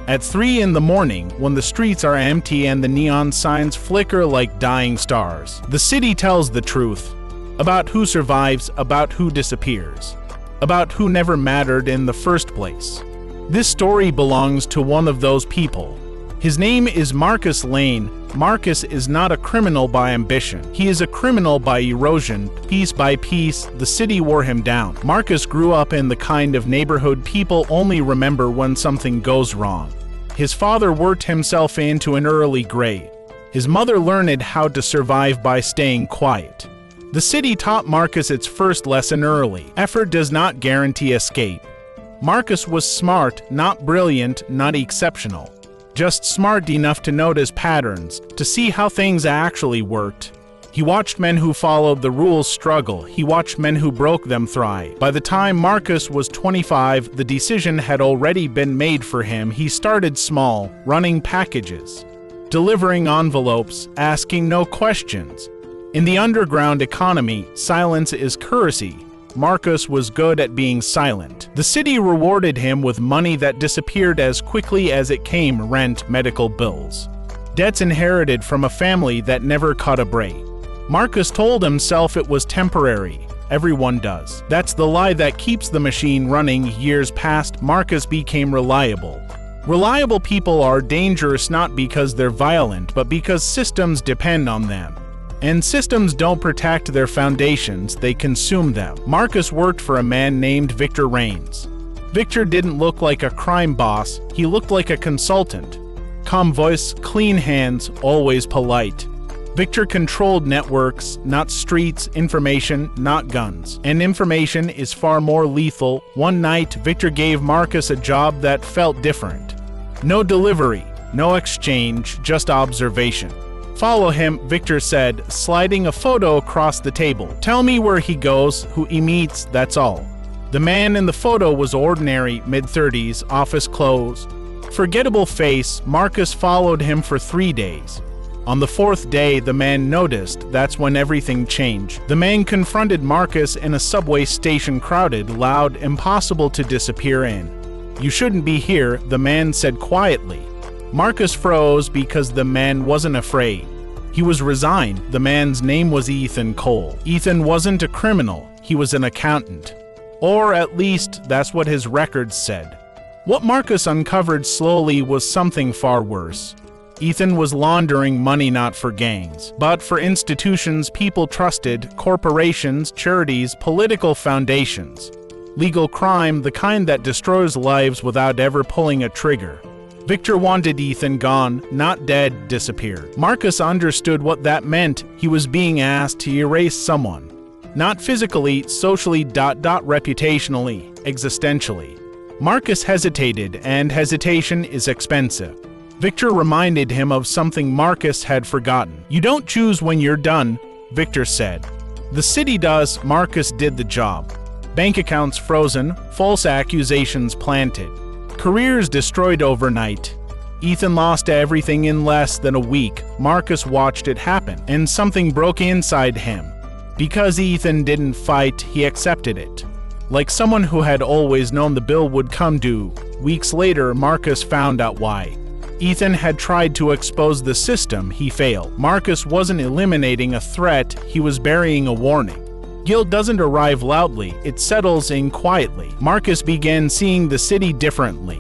At 3 in the morning, when the streets are empty and the neon signs flicker like dying stars, the city tells the truth about who survives, about who disappears, about who never mattered in the first place. This story belongs to one of those people. His name is Marcus Lane. Marcus is not a criminal by ambition. He is a criminal by erosion. Piece by piece, the city wore him down. Marcus grew up in the kind of neighborhood people only remember when something goes wrong. His father worked himself into an early grave. His mother learned how to survive by staying quiet. The city taught Marcus its first lesson early. Effort does not guarantee escape. Marcus was smart, not brilliant, not exceptional. Just smart enough to notice patterns, to see how things actually worked. He watched men who followed the rules struggle. He watched men who broke them thrive. By the time Marcus was 25, the decision had already been made for him. He started small, running packages, delivering envelopes, asking no questions. In the underground economy, silence is currency. Marcus was good at being silent. The city rewarded him with money that disappeared as quickly as it came: rent, medical bills, debts inherited from a family that never caught a break. Marcus told himself it was temporary. Everyone does. That's the lie that keeps the machine running. Years passed. Marcus became reliable. Reliable people are dangerous not because they're violent, but because systems depend on them. And systems don't protect their foundations, they consume them. Marcus worked for a man named Victor Rains. Victor didn't look like a crime boss, he looked like a consultant. Calm voice, clean hands, always polite. Victor controlled networks, not streets, information, not guns. And information is far more lethal. One night, Victor gave Marcus a job that felt different. No delivery, no exchange, just observation. "Follow him," Victor said, sliding a photo across the table. "Tell me where he goes, who he meets, that's all." The man in the photo was ordinary, mid-30s, office clothes. Forgettable face. Marcus followed him for 3 days. On the 4th day, the man noticed. That's when everything changed. The man confronted Marcus in a subway station, crowded, loud, impossible to disappear in. "You shouldn't be here," the man said quietly. Marcus froze because the man wasn't afraid. He was resigned. The man's name was Ethan Cole. Ethan wasn't a criminal, he was an accountant. Or at least, that's what his records said. What Marcus uncovered slowly was something far worse. Ethan was laundering money not for gangs, but for institutions people trusted, corporations, charities, political foundations. Legal crime, the kind that destroys lives without ever pulling a trigger. Victor wanted Ethan gone, not dead, disappeared. Marcus understood what that meant. He was being asked to erase someone. Not physically, socially, reputationally, existentially. Marcus hesitated, and hesitation is expensive. Victor reminded him of something Marcus had forgotten. "You don't choose when you're done," Victor said. "The city does." Marcus did the job. Bank accounts frozen, false accusations planted. Careers destroyed overnight. Ethan lost everything in less than a week. Marcus watched it happen, and something broke inside him. Because Ethan didn't fight, he accepted it. Like someone who had always known the bill would come due. Weeks later, Marcus found out why. Ethan had tried to expose the system, he failed. Marcus wasn't eliminating a threat, he was burying a warning. Guilt doesn't arrive loudly, it settles in quietly. Marcus began seeing the city differently.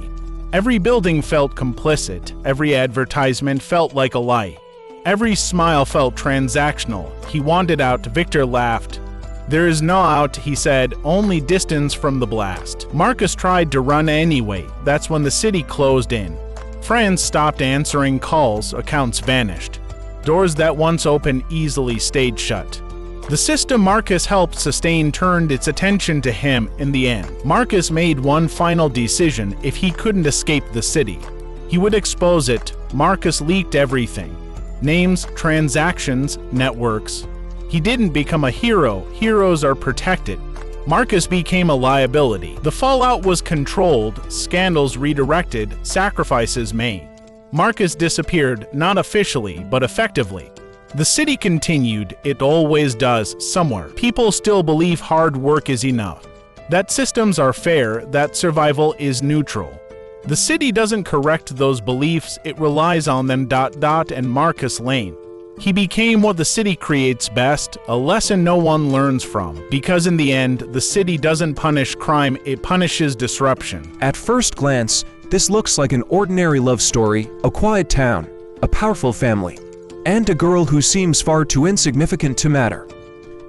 Every building felt complicit. Every advertisement felt like a lie. Every smile felt transactional. He wanted out. Victor laughed. There is no out, he said, only distance from the blast. Marcus tried to run anyway. That's when the city closed in. Friends stopped answering calls. Accounts vanished. Doors that once opened easily stayed shut. The system Marcus helped sustain turned its attention to him in the end. Marcus made one final decision. If he couldn't escape the city, he would expose it. Marcus leaked everything. Names, transactions, networks. He didn't become a hero. Heroes are protected. Marcus became a liability. The fallout was controlled, scandals redirected, sacrifices made. Marcus disappeared, not officially, but effectively. The city continued. It always does, somewhere. People still believe hard work is enough, that systems are fair, that survival is neutral. The city doesn't correct those beliefs, it relies on them. And Marcus Lane. He became what the city creates best, a lesson no one learns from. Because in the end, the city doesn't punish crime, it punishes disruption. At first glance, this looks like an ordinary love story, a quiet town, a powerful family, and a girl who seems far too insignificant to matter.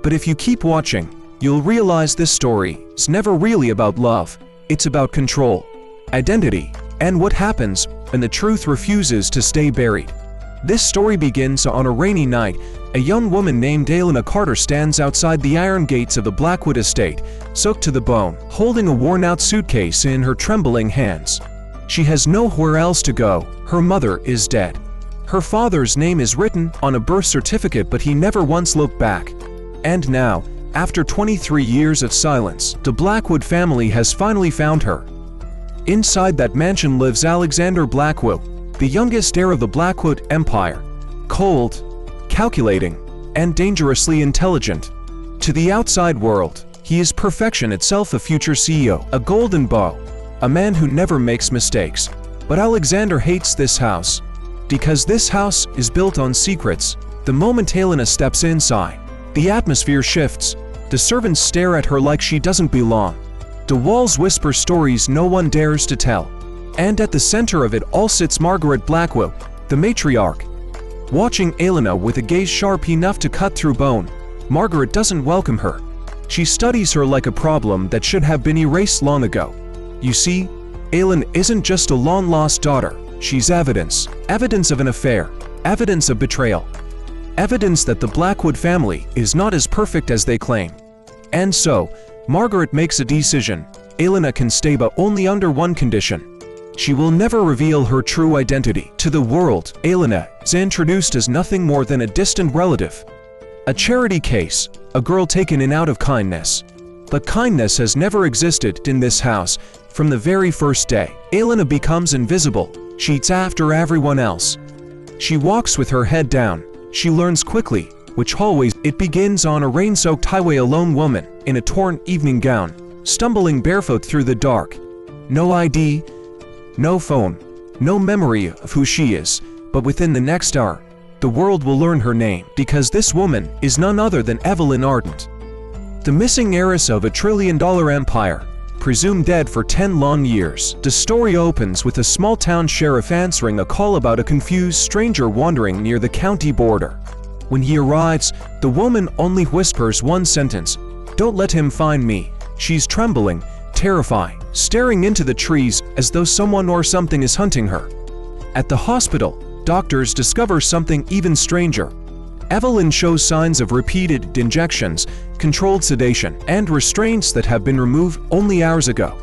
But if you keep watching, you'll realize this story is never really about love. It's about control, identity, and what happens when the truth refuses to stay buried. This story begins on a rainy night. A young woman named Elena Carter stands outside the iron gates of the Blackwood estate, soaked to the bone, holding a worn-out suitcase in her trembling hands. She has nowhere else to go. Her mother is dead. Her father's name is written on a birth certificate, but he never once looked back. And now, after 23 years of silence, the Blackwood family has finally found her. Inside that mansion lives Alexander Blackwood, the youngest heir of the Blackwood Empire, cold, calculating, and dangerously intelligent. To the outside world, he is perfection itself, a future CEO, a golden boy, a man who never makes mistakes. But Alexander hates this house, because this house is built on secrets. The moment Elena steps inside, the atmosphere shifts. The servants stare at her like she doesn't belong. The walls whisper stories no one dares to tell. And at the center of it all sits Margaret Blackwood, the matriarch. Watching Elena with a gaze sharp enough to cut through bone, Margaret doesn't welcome her. She studies her like a problem that should have been erased long ago. You see, Elena isn't just a long-lost daughter. She's evidence. Evidence of an affair. Evidence of betrayal. Evidence that the Blackwood family is not as perfect as they claim. And so, Margaret makes a decision. Elena can stay, but only under one condition. She will never reveal her true identity to the world. Elena is introduced as nothing more than a distant relative. A charity case, a girl taken in out of kindness. But kindness has never existed in this house. From the very first day, Elena becomes invisible. She eats after everyone else. She walks with her head down. She learns quickly which hallways. It begins on a rain-soaked highway. A lone woman in a torn evening gown, stumbling barefoot through the dark. No ID, no phone, no memory of who she is. But within the next hour, the world will learn her name, because this woman is none other than Evelyn Ardent, the missing heiress of $1 trillion empire, presumed dead for 10 long years. The story opens with a small-town sheriff answering a call about a confused stranger wandering near the county border. When he arrives, the woman only whispers one sentence: "Don't let him find me." She's trembling, terrified, staring into the trees as though someone or something is hunting her. At the hospital, doctors discover something even stranger. Evelyn shows signs of repeated injections, controlled sedation, and restraints that have been removed only hours ago.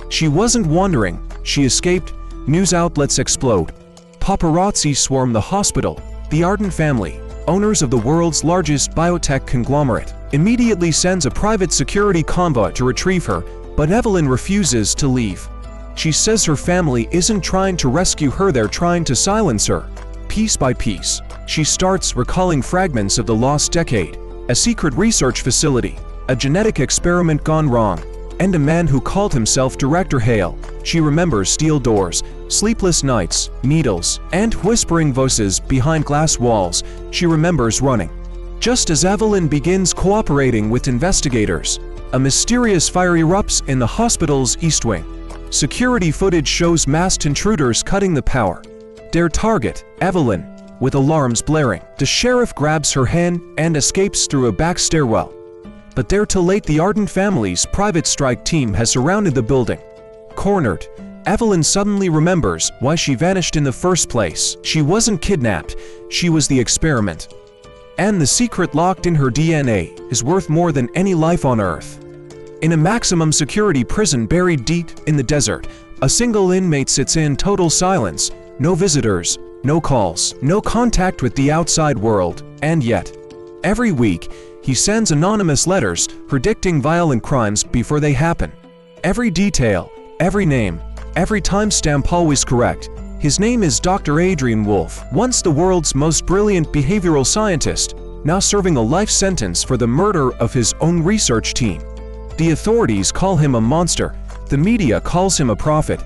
She wasn't wandering, she escaped. News outlets explode. Paparazzi swarm the hospital. The Ardent family, owners of the world's largest biotech conglomerate, immediately sends a private security convoy to retrieve her, but Evelyn refuses to leave. She says her family isn't trying to rescue her, they're trying to silence her. Piece by piece, she starts recalling fragments of the lost decade, a secret research facility, a genetic experiment gone wrong, and a man who called himself Director Hale. She remembers steel doors, sleepless nights, needles, and whispering voices behind glass walls. She remembers running. Just as Evelyn begins cooperating with investigators, a mysterious fire erupts in the hospital's east wing. Security footage shows masked intruders cutting the power. Their target, Evelyn, with alarms blaring. The sheriff grabs her hand and escapes through a back stairwell. But they're too late. The Arden family's private strike team has surrounded the building. Cornered, Evelyn suddenly remembers why she vanished in the first place. She wasn't kidnapped, she was the experiment. And the secret locked in her DNA is worth more than any life on Earth. In a maximum security prison buried deep in the desert, a single inmate sits in total silence. No visitors, no calls, no contact with the outside world, and yet, every week, he sends anonymous letters predicting violent crimes before they happen. Every detail, every name, every timestamp always correct. His name is Dr. Adrian Wolf, once the world's most brilliant behavioral scientist, now serving a life sentence for the murder of his own research team. The authorities call him a monster, the media calls him a prophet.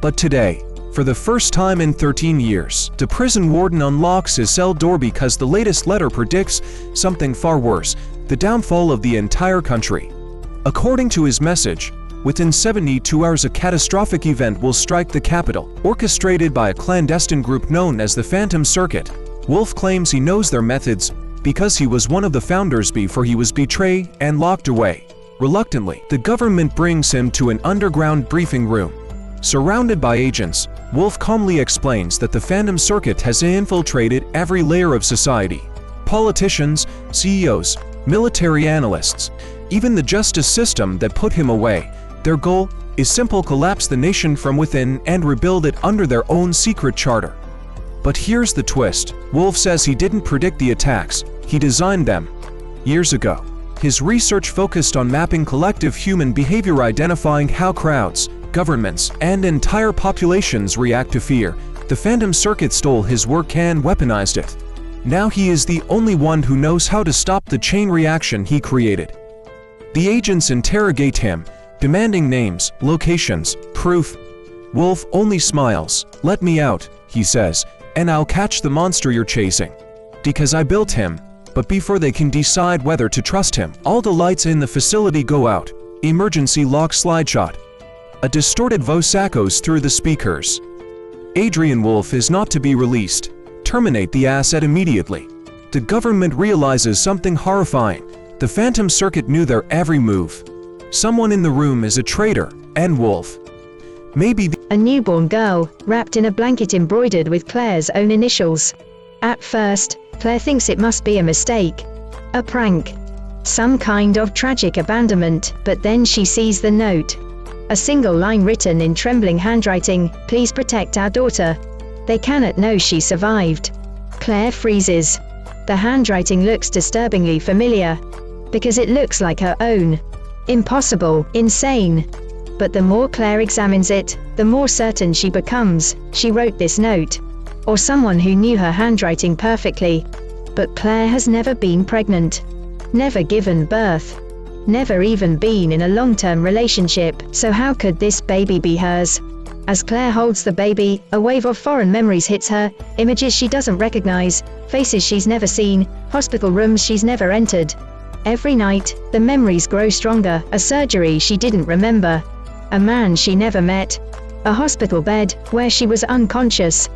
But today, for the first time in 13 years, the prison warden unlocks his cell door because the latest letter predicts something far worse, the downfall of the entire country. According to his message, within 72 hours a catastrophic event will strike the capital, orchestrated by a clandestine group known as the Phantom Circuit. Wolf claims he knows their methods because he was one of the founders before he was betrayed and locked away. Reluctantly, the government brings him to an underground briefing room. Surrounded by agents, Wolf calmly explains that the Phantom Circuit has infiltrated every layer of society. Politicians, CEOs, military analysts, even the justice system that put him away. Their goal is simple: collapse the nation from within and rebuild it under their own secret charter. But here's the twist. Wolf says he didn't predict the attacks, he designed them. Years ago, his research focused on mapping collective human behavior, identifying how crowds, governments, and entire populations react to fear. The Phantom Circuit stole his work and weaponized it. Now he is the only one who knows how to stop the chain reaction he created. The agents interrogate him, demanding names, locations, proof. Wolf only smiles. "Let me out," he says, "and I'll catch the monster you're chasing. Because I built him." But before they can decide whether to trust him, all the lights in the facility go out. Emergency lock slideshot. A distorted voice echoes through the speakers. Adrian Wolf is not to be released. Terminate the asset immediately. The government realizes something horrifying. The Phantom Circuit knew their every move. Someone in the room is a traitor, and Wolf. Maybe a newborn girl, wrapped in a blanket embroidered with Claire's own initials. At first, Claire thinks it must be a mistake. A prank. Some kind of tragic abandonment, but then she sees the note. A single line written in trembling handwriting: "Please protect our daughter." They cannot know she survived. Claire freezes. The handwriting looks disturbingly familiar. Because it looks like her own. Impossible, insane. But the more Claire examines it, the more certain she becomes she wrote this note. Or someone who knew her handwriting perfectly. But Claire has never been pregnant. Never given birth. Never even been in a long-term relationship, so how could this baby be hers? As Claire holds the baby, a wave of foreign memories hits her, images she doesn't recognize, faces she's never seen, hospital rooms she's never entered. Every night, the memories grow stronger: a surgery she didn't remember, a man she never met, a hospital bed where she was unconscious.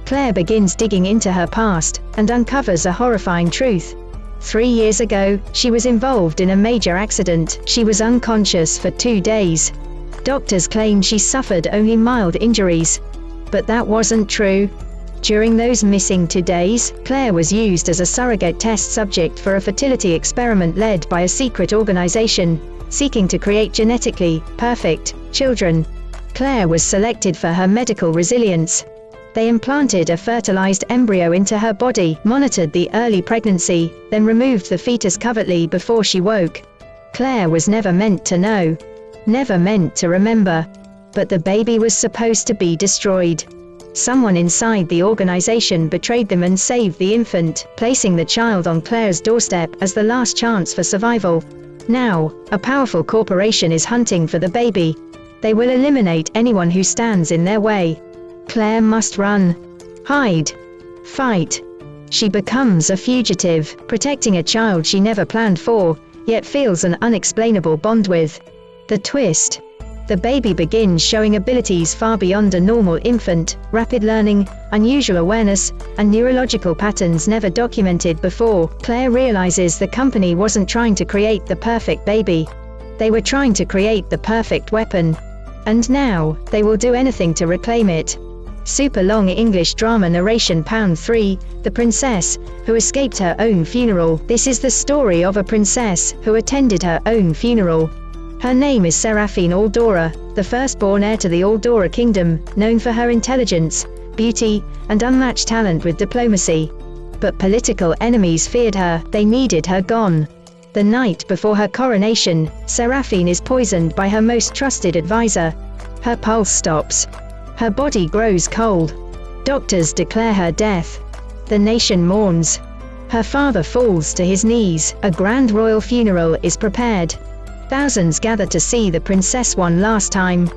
Claire begins digging into her past and uncovers a horrifying truth. 3 years ago, she was involved in a major accident. She was unconscious for 2 days. Doctors claim she suffered only mild injuries. But that wasn't true. During those missing 2 days, Claire was used as a surrogate test subject for a fertility experiment led by a secret organization, seeking to create genetically perfect children. Claire was selected for her medical resilience. They implanted a fertilized embryo into her body, monitored the early pregnancy, then removed the fetus covertly before she woke. Claire was never meant to know. Never meant to remember. But the baby was supposed to be destroyed. Someone inside the organization betrayed them and saved the infant, placing the child on Claire's doorstep as the last chance for survival. Now, a powerful corporation is hunting for the baby. They will eliminate anyone who stands in their way. Claire must run. Hide. Fight. She becomes a fugitive, protecting a child she never planned for, yet feels an unexplainable bond with. The twist. The baby begins showing abilities far beyond a normal infant, rapid learning, unusual awareness, and neurological patterns never documented before. Claire realizes the company wasn't trying to create the perfect baby. They were trying to create the perfect weapon. And now, they will do anything to reclaim it. Super long English drama narration. Pound 3, The Princess, Who Escaped Her Own Funeral. This is the story of a princess who attended her own funeral. Her name is Seraphine Aldora, the firstborn heir to the Aldora Kingdom, known for her intelligence, beauty, and unmatched talent with diplomacy. But political enemies feared her, they needed her gone. The night before her coronation, Seraphine is poisoned by her most trusted advisor. Her pulse stops. Her body grows cold. Doctors declare her death. The nation mourns. Her father falls to his knees. A grand royal funeral is prepared. Thousands gather to see the princess one last time.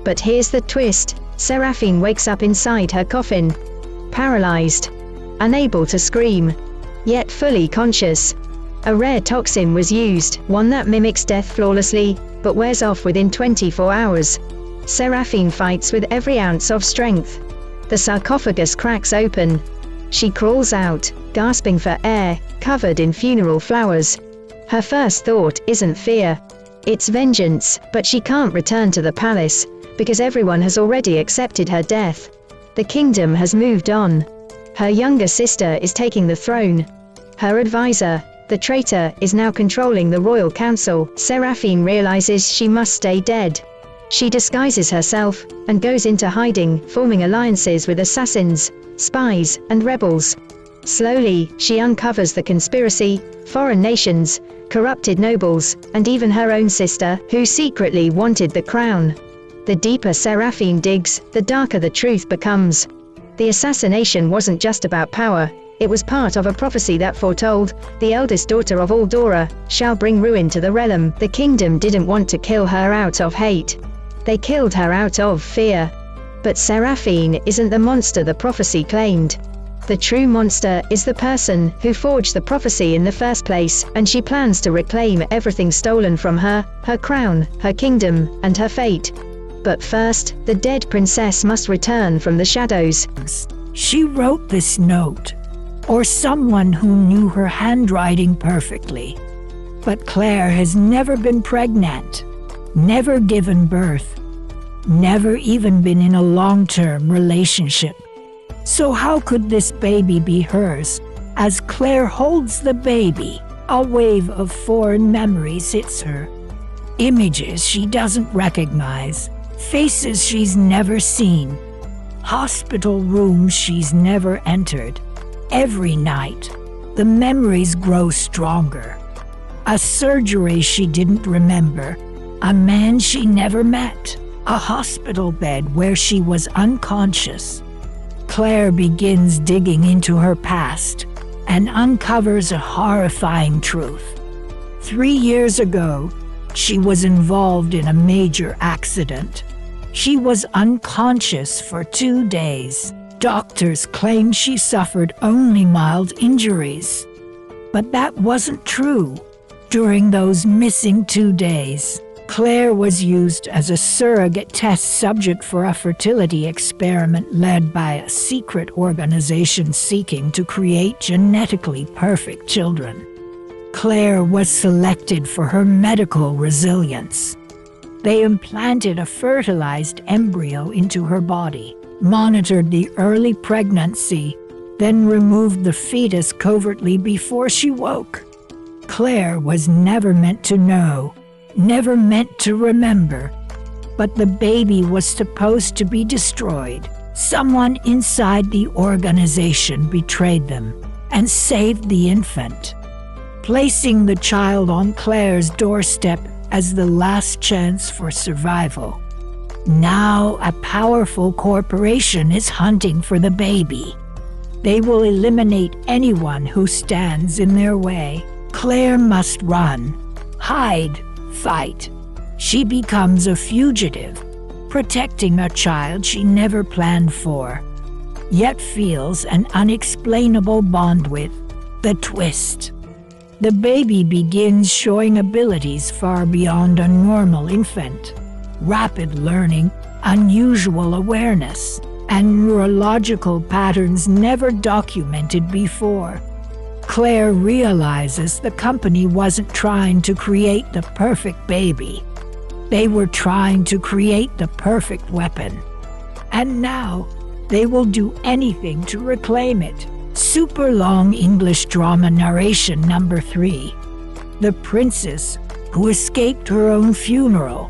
But here's the twist. Seraphine wakes up inside her coffin. Paralyzed. Unable to scream. Yet fully conscious. A rare toxin was used, one that mimics death flawlessly, but wears off within 24 hours. Seraphine fights with every ounce of strength. The sarcophagus cracks open. She crawls out, gasping for air, covered in funeral flowers. Her first thought isn't fear. It's vengeance, but she can't return to the palace, because everyone has already accepted her death. The kingdom has moved on. Her younger sister is taking the throne. Her advisor, the traitor, is now controlling the royal council. Seraphine realizes she must stay dead. She disguises herself, and goes into hiding, forming alliances with assassins, spies, and rebels. Slowly, she uncovers the conspiracy, foreign nations, corrupted nobles, and even her own sister, who secretly wanted the crown. The deeper Seraphine digs, the darker the truth becomes. The assassination wasn't just about power, it was part of a prophecy that foretold, the eldest daughter of Aldora, shall bring ruin to the realm. The kingdom didn't want to kill her out of hate. They killed her out of fear. But Seraphine isn't the monster the prophecy claimed. The true monster is the person who forged the prophecy in the first place, and she plans to reclaim everything stolen from her, her crown, her kingdom, and her fate. But first, the dead princess must return from the shadows. She wrote this note, or someone who knew her handwriting perfectly. But Claire has never been pregnant, never given birth, never even been in a long-term relationship. So how could this baby be hers? As Claire holds the baby, a wave of foreign memories hits her. Images she doesn't recognize, faces she's never seen, hospital rooms she's never entered. Every night, the memories grow stronger. A surgery she didn't remember, a man she never met, a hospital bed where she was unconscious. Claire begins digging into her past and uncovers a horrifying truth. 3 years ago, she was involved in a major accident. She was unconscious for 2 days. Doctors claimed she suffered only mild injuries. But that wasn't true. During those missing 2 days, Claire was used as a surrogate test subject for a fertility experiment led by a secret organization seeking to create genetically perfect children. Claire was selected for her medical resilience. They implanted a fertilized embryo into her body, monitored the early pregnancy, then removed the fetus covertly before she woke. Claire was never meant to know, never meant to remember, but the baby was supposed to be destroyed. Someone inside the organization betrayed them and saved the infant, placing the child on Claire's doorstep as the last chance for survival. Now a powerful corporation is hunting for the baby. They will eliminate anyone who stands in their way. Claire must run, hide, fight. She becomes a fugitive, protecting a child she never planned for, yet feels an unexplainable bond with. The twist. The baby begins showing abilities far beyond a normal infant. rapid learning, unusual awareness, and neurological patterns never documented before. Claire realizes the company wasn't trying to create the perfect baby. They were trying to create the perfect weapon. And now, they will do anything to reclaim it. Super long English drama narration number 3. The princess who escaped her own funeral.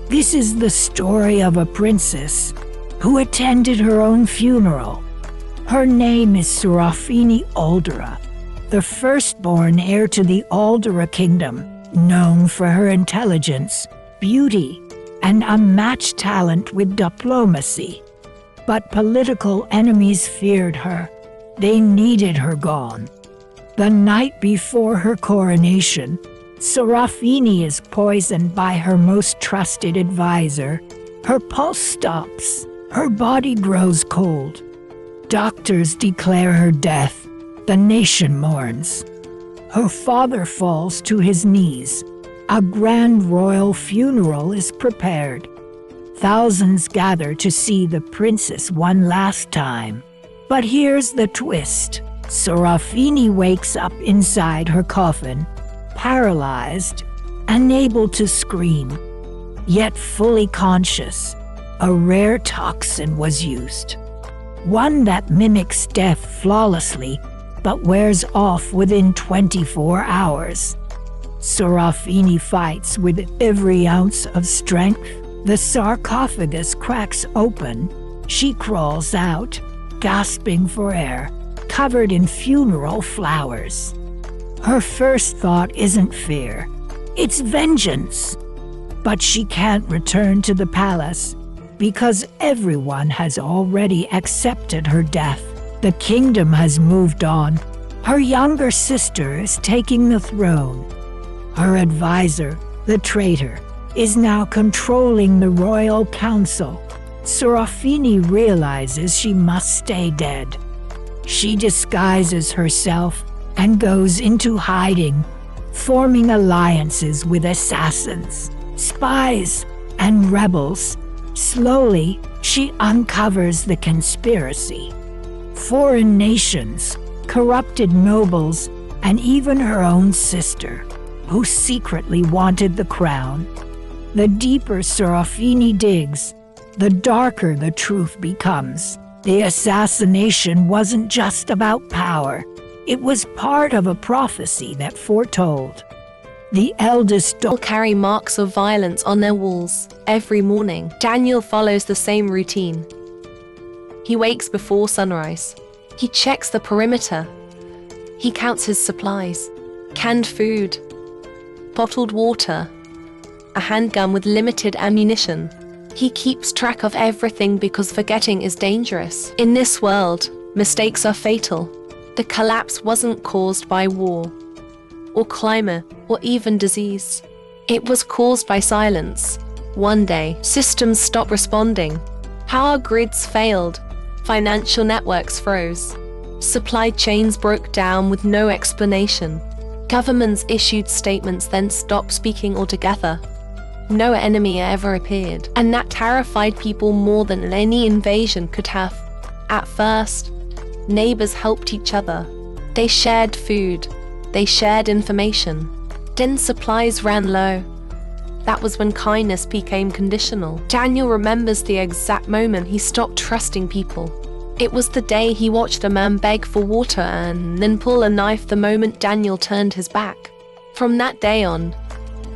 This is the story of a princess who attended her own funeral. Her name is Serafini Aldera, the firstborn heir to the Aldera kingdom, known for her intelligence, beauty, and unmatched talent with diplomacy. But political enemies feared her. They needed her gone. The night before her coronation, Serafini is poisoned by her most trusted advisor. Her pulse stops. Her body grows cold. Doctors declare her death. The nation mourns. Her father falls to his knees. A grand royal funeral is prepared. Thousands gather to see the princess one last time. But here's the twist. Serafini wakes up inside her coffin, paralyzed, unable to scream, yet fully conscious. A rare toxin was used, one that mimics death flawlessly but wears off within 24 hours. Serafini fights with every ounce of strength. The sarcophagus cracks open. She crawls out, gasping for air, covered in funeral flowers. Her first thought isn't fear, it's vengeance. But she can't return to the palace because everyone has already accepted her death. The kingdom has moved on. Her younger sister is taking the throne. Her advisor, the traitor, is now controlling the royal council. Serafini realizes she must stay dead. She disguises herself and goes into hiding, forming alliances with assassins, spies, and rebels. Slowly, she uncovers the conspiracy. Foreign nations, corrupted nobles, and even her own sister, who secretly wanted the crown. The deeper Serafini digs, the darker the truth becomes. The assassination wasn't just about power. It was part of a prophecy that foretold. The eldest daughter carry marks of violence on their walls. Every morning, Daniel follows the same routine. He wakes before sunrise. He checks the perimeter. He counts his supplies. Canned food, bottled water, a handgun with limited ammunition. He keeps track of everything because forgetting is dangerous. In this world, mistakes are fatal. The collapse wasn't caused by war, or climate, or even disease. It was caused by silence. One day, systems stopped responding. Power grids failed. Financial networks froze. Supply chains broke down with no explanation. Governments issued statements, then stopped speaking altogether. No enemy ever appeared, and that terrified people more than any invasion could have. At first, neighbors helped each other. They shared food. They shared information. Then supplies ran low. That was when kindness became conditional. Daniel remembers the exact moment he stopped trusting people. It was the day he watched a man beg for water and then pull a knife the moment Daniel turned his back. From that day on,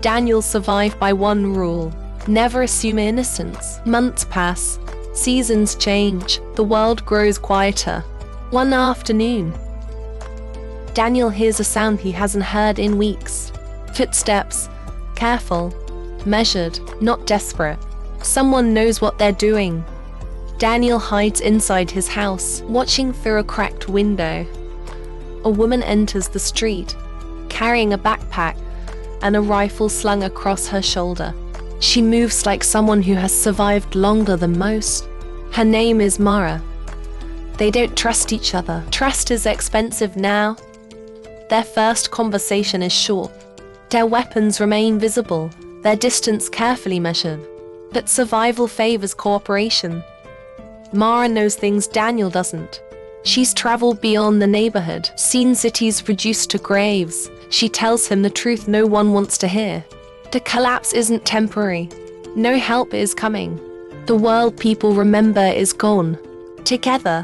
Daniel survived by one rule: never assume innocence. Months pass, seasons change, the world grows quieter. One afternoon, Daniel hears a sound he hasn't heard in weeks. Footsteps, careful, measured, not desperate. Someone knows what they're doing. Daniel hides inside his house, watching through a cracked window. A woman enters the street, carrying a backpack and a rifle slung across her shoulder. She moves like someone who has survived longer than most. Her name is Mara. They don't trust each other. Trust is expensive now. Their first conversation is short. Their weapons remain visible, their distance carefully measured. But survival favors cooperation. Mara knows things Daniel doesn't. She's traveled beyond the neighborhood, seen cities reduced to graves. She tells him the truth no one wants to hear. The collapse isn't temporary. No help is coming. The world people remember is gone. Together,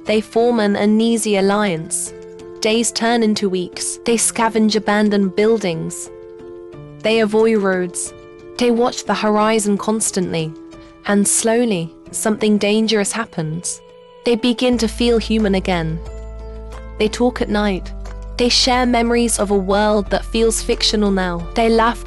they form an uneasy alliance. Days turn into weeks. They scavenge abandoned buildings. They avoid roads. They watch the horizon constantly. And slowly, something dangerous happens. They begin to feel human again. They talk at night. They share memories of a world that feels fictional now. They laugh